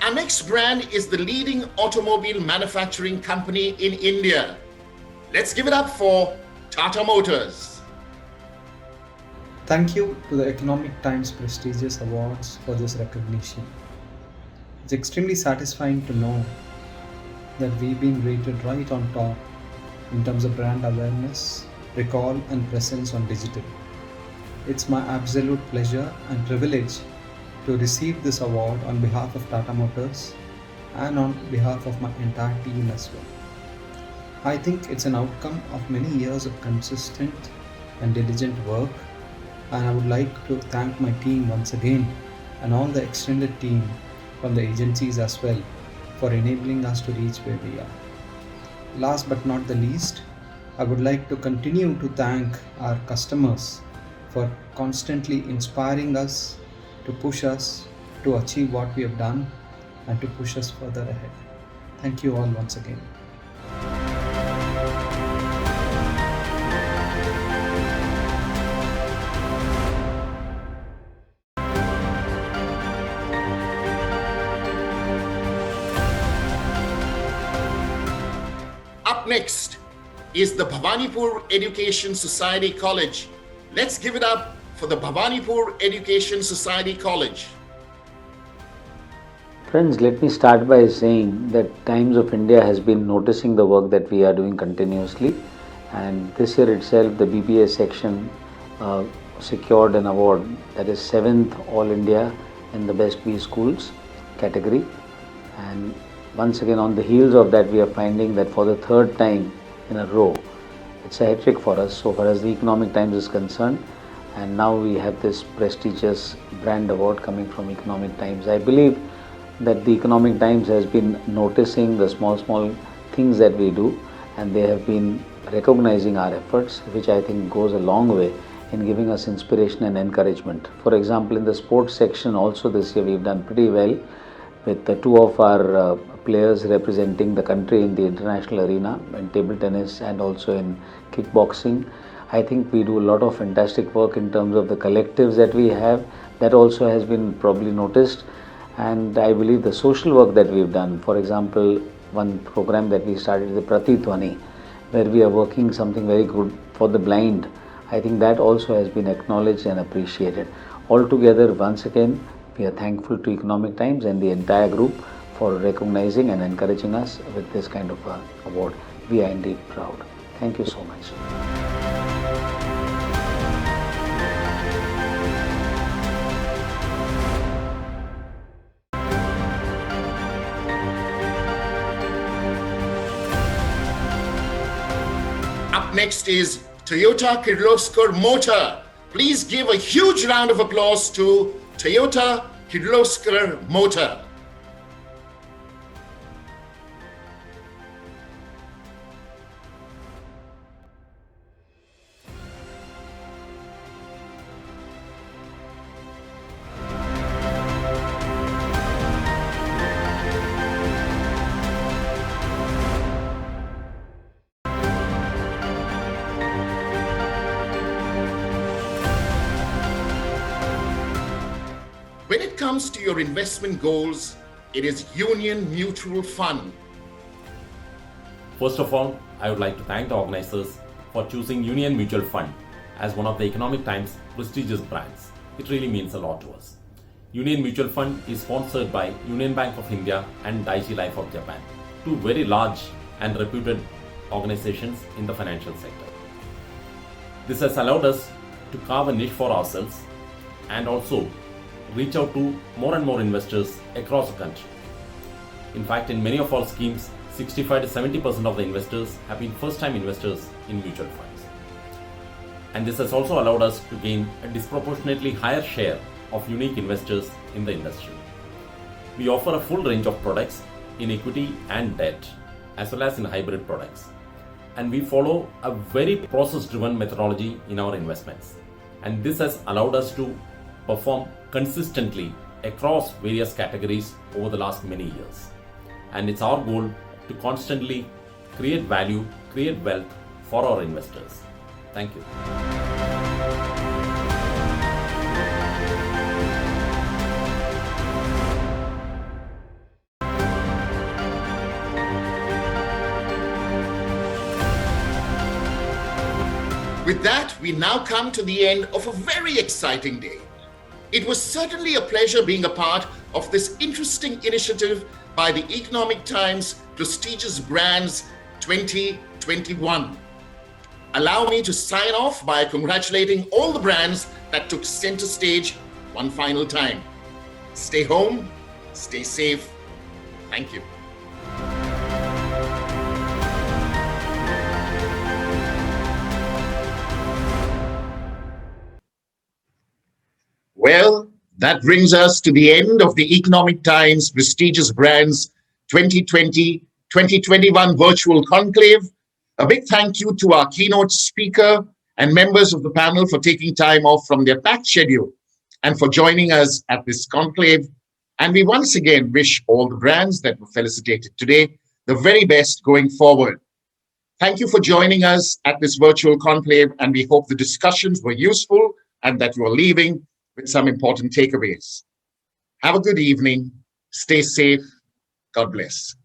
Our next brand is the leading automobile manufacturing company in India. Let's give it up for Tata Motors. Thank you to the Economic Times prestigious awards for this recognition. It's extremely satisfying to know that we've been rated right on top in terms of brand awareness, recall and presence on digital. It's my absolute pleasure and privilege to receive this award on behalf of Tata Motors and on behalf of my entire team as well. I think it's an outcome of many years of consistent and diligent work, and I would like to thank my team once again and all the extended team from the agencies as well for enabling us to reach where we are. Last but not the least, I would like to continue to thank our customers for constantly inspiring us, to push us to achieve what we have done and to push us further ahead. Thank you all once again. Up next is the Bhavanipur Education Society College. Let's give it up for the Bhavanipur Education Society College. Friends, let me start by saying that Times of India has been noticing the work that we are doing continuously, and this year itself the BBA section secured an award, that is 7th All India in the Best B Schools category, and once again on the heels of that we are finding that for the third time in a row it's a hat-trick for us so far as the Economic Times is concerned, and now we have this prestigious brand award coming from Economic Times. I believe that the Economic Times has been noticing the small things that we do, and they have been recognizing our efforts, which I think goes a long way in giving us inspiration and encouragement. For example, in the sports section also this year we've done pretty well with the two of our players representing the country in the international arena in table tennis and also in kickboxing. I think we do a lot of fantastic work in terms of the collectives that we have. That also has been probably noticed, and I believe the social work that we've done, for example, one program that we started, the Pratidhwani, where we are working something very good for the blind. I think that also has been acknowledged and appreciated. Altogether, once again, we are thankful to Economic Times and the entire group for recognizing and encouraging us with this kind of award. We are indeed proud. Thank you so much. Up next is Toyota Kirloskar Motor. Please give a huge round of applause to Toyota Kirloskar Motor. When it comes to your investment goals, it is Union Mutual Fund. First of all, I would like to thank the organizers for choosing Union Mutual Fund as one of the Economic Times prestigious brands. It really means a lot to us. Union Mutual Fund is sponsored by Union Bank of India and Daiichi Life of Japan, two very large and reputed organizations in the financial sector. This has allowed us to carve a niche for ourselves and also reach out to more and more investors across the country. In fact, in many of our schemes, 65 to 70% of the investors have been first-time investors in mutual funds. And this has also allowed us to gain a disproportionately higher share of unique investors in the industry. We offer a full range of products in equity and debt, as well as in hybrid products. And we follow a very process-driven methodology in our investments. And this has allowed us to perform consistently across various categories over the last many years. And it's our goal to constantly create value, create wealth for our investors. Thank you. With that, we now come to the end of a very exciting day. It was certainly a pleasure being a part of this interesting initiative by the Economic Times Prestigious Brands 2021. Allow me to sign off by congratulating all the brands that took center stage one final time. Stay home, stay safe. Thank you. Well, that brings us to the end of the Economic Times Prestigious Brands 2020-2021 Virtual Conclave. A big thank you to our keynote speaker and members of the panel for taking time off from their packed schedule and for joining us at this conclave. And we once again wish all the brands that were felicitated today the very best going forward. Thank you for joining us at this virtual conclave, and we hope the discussions were useful and that you are leaving with some important takeaways. Have a good evening. Stay safe. God bless.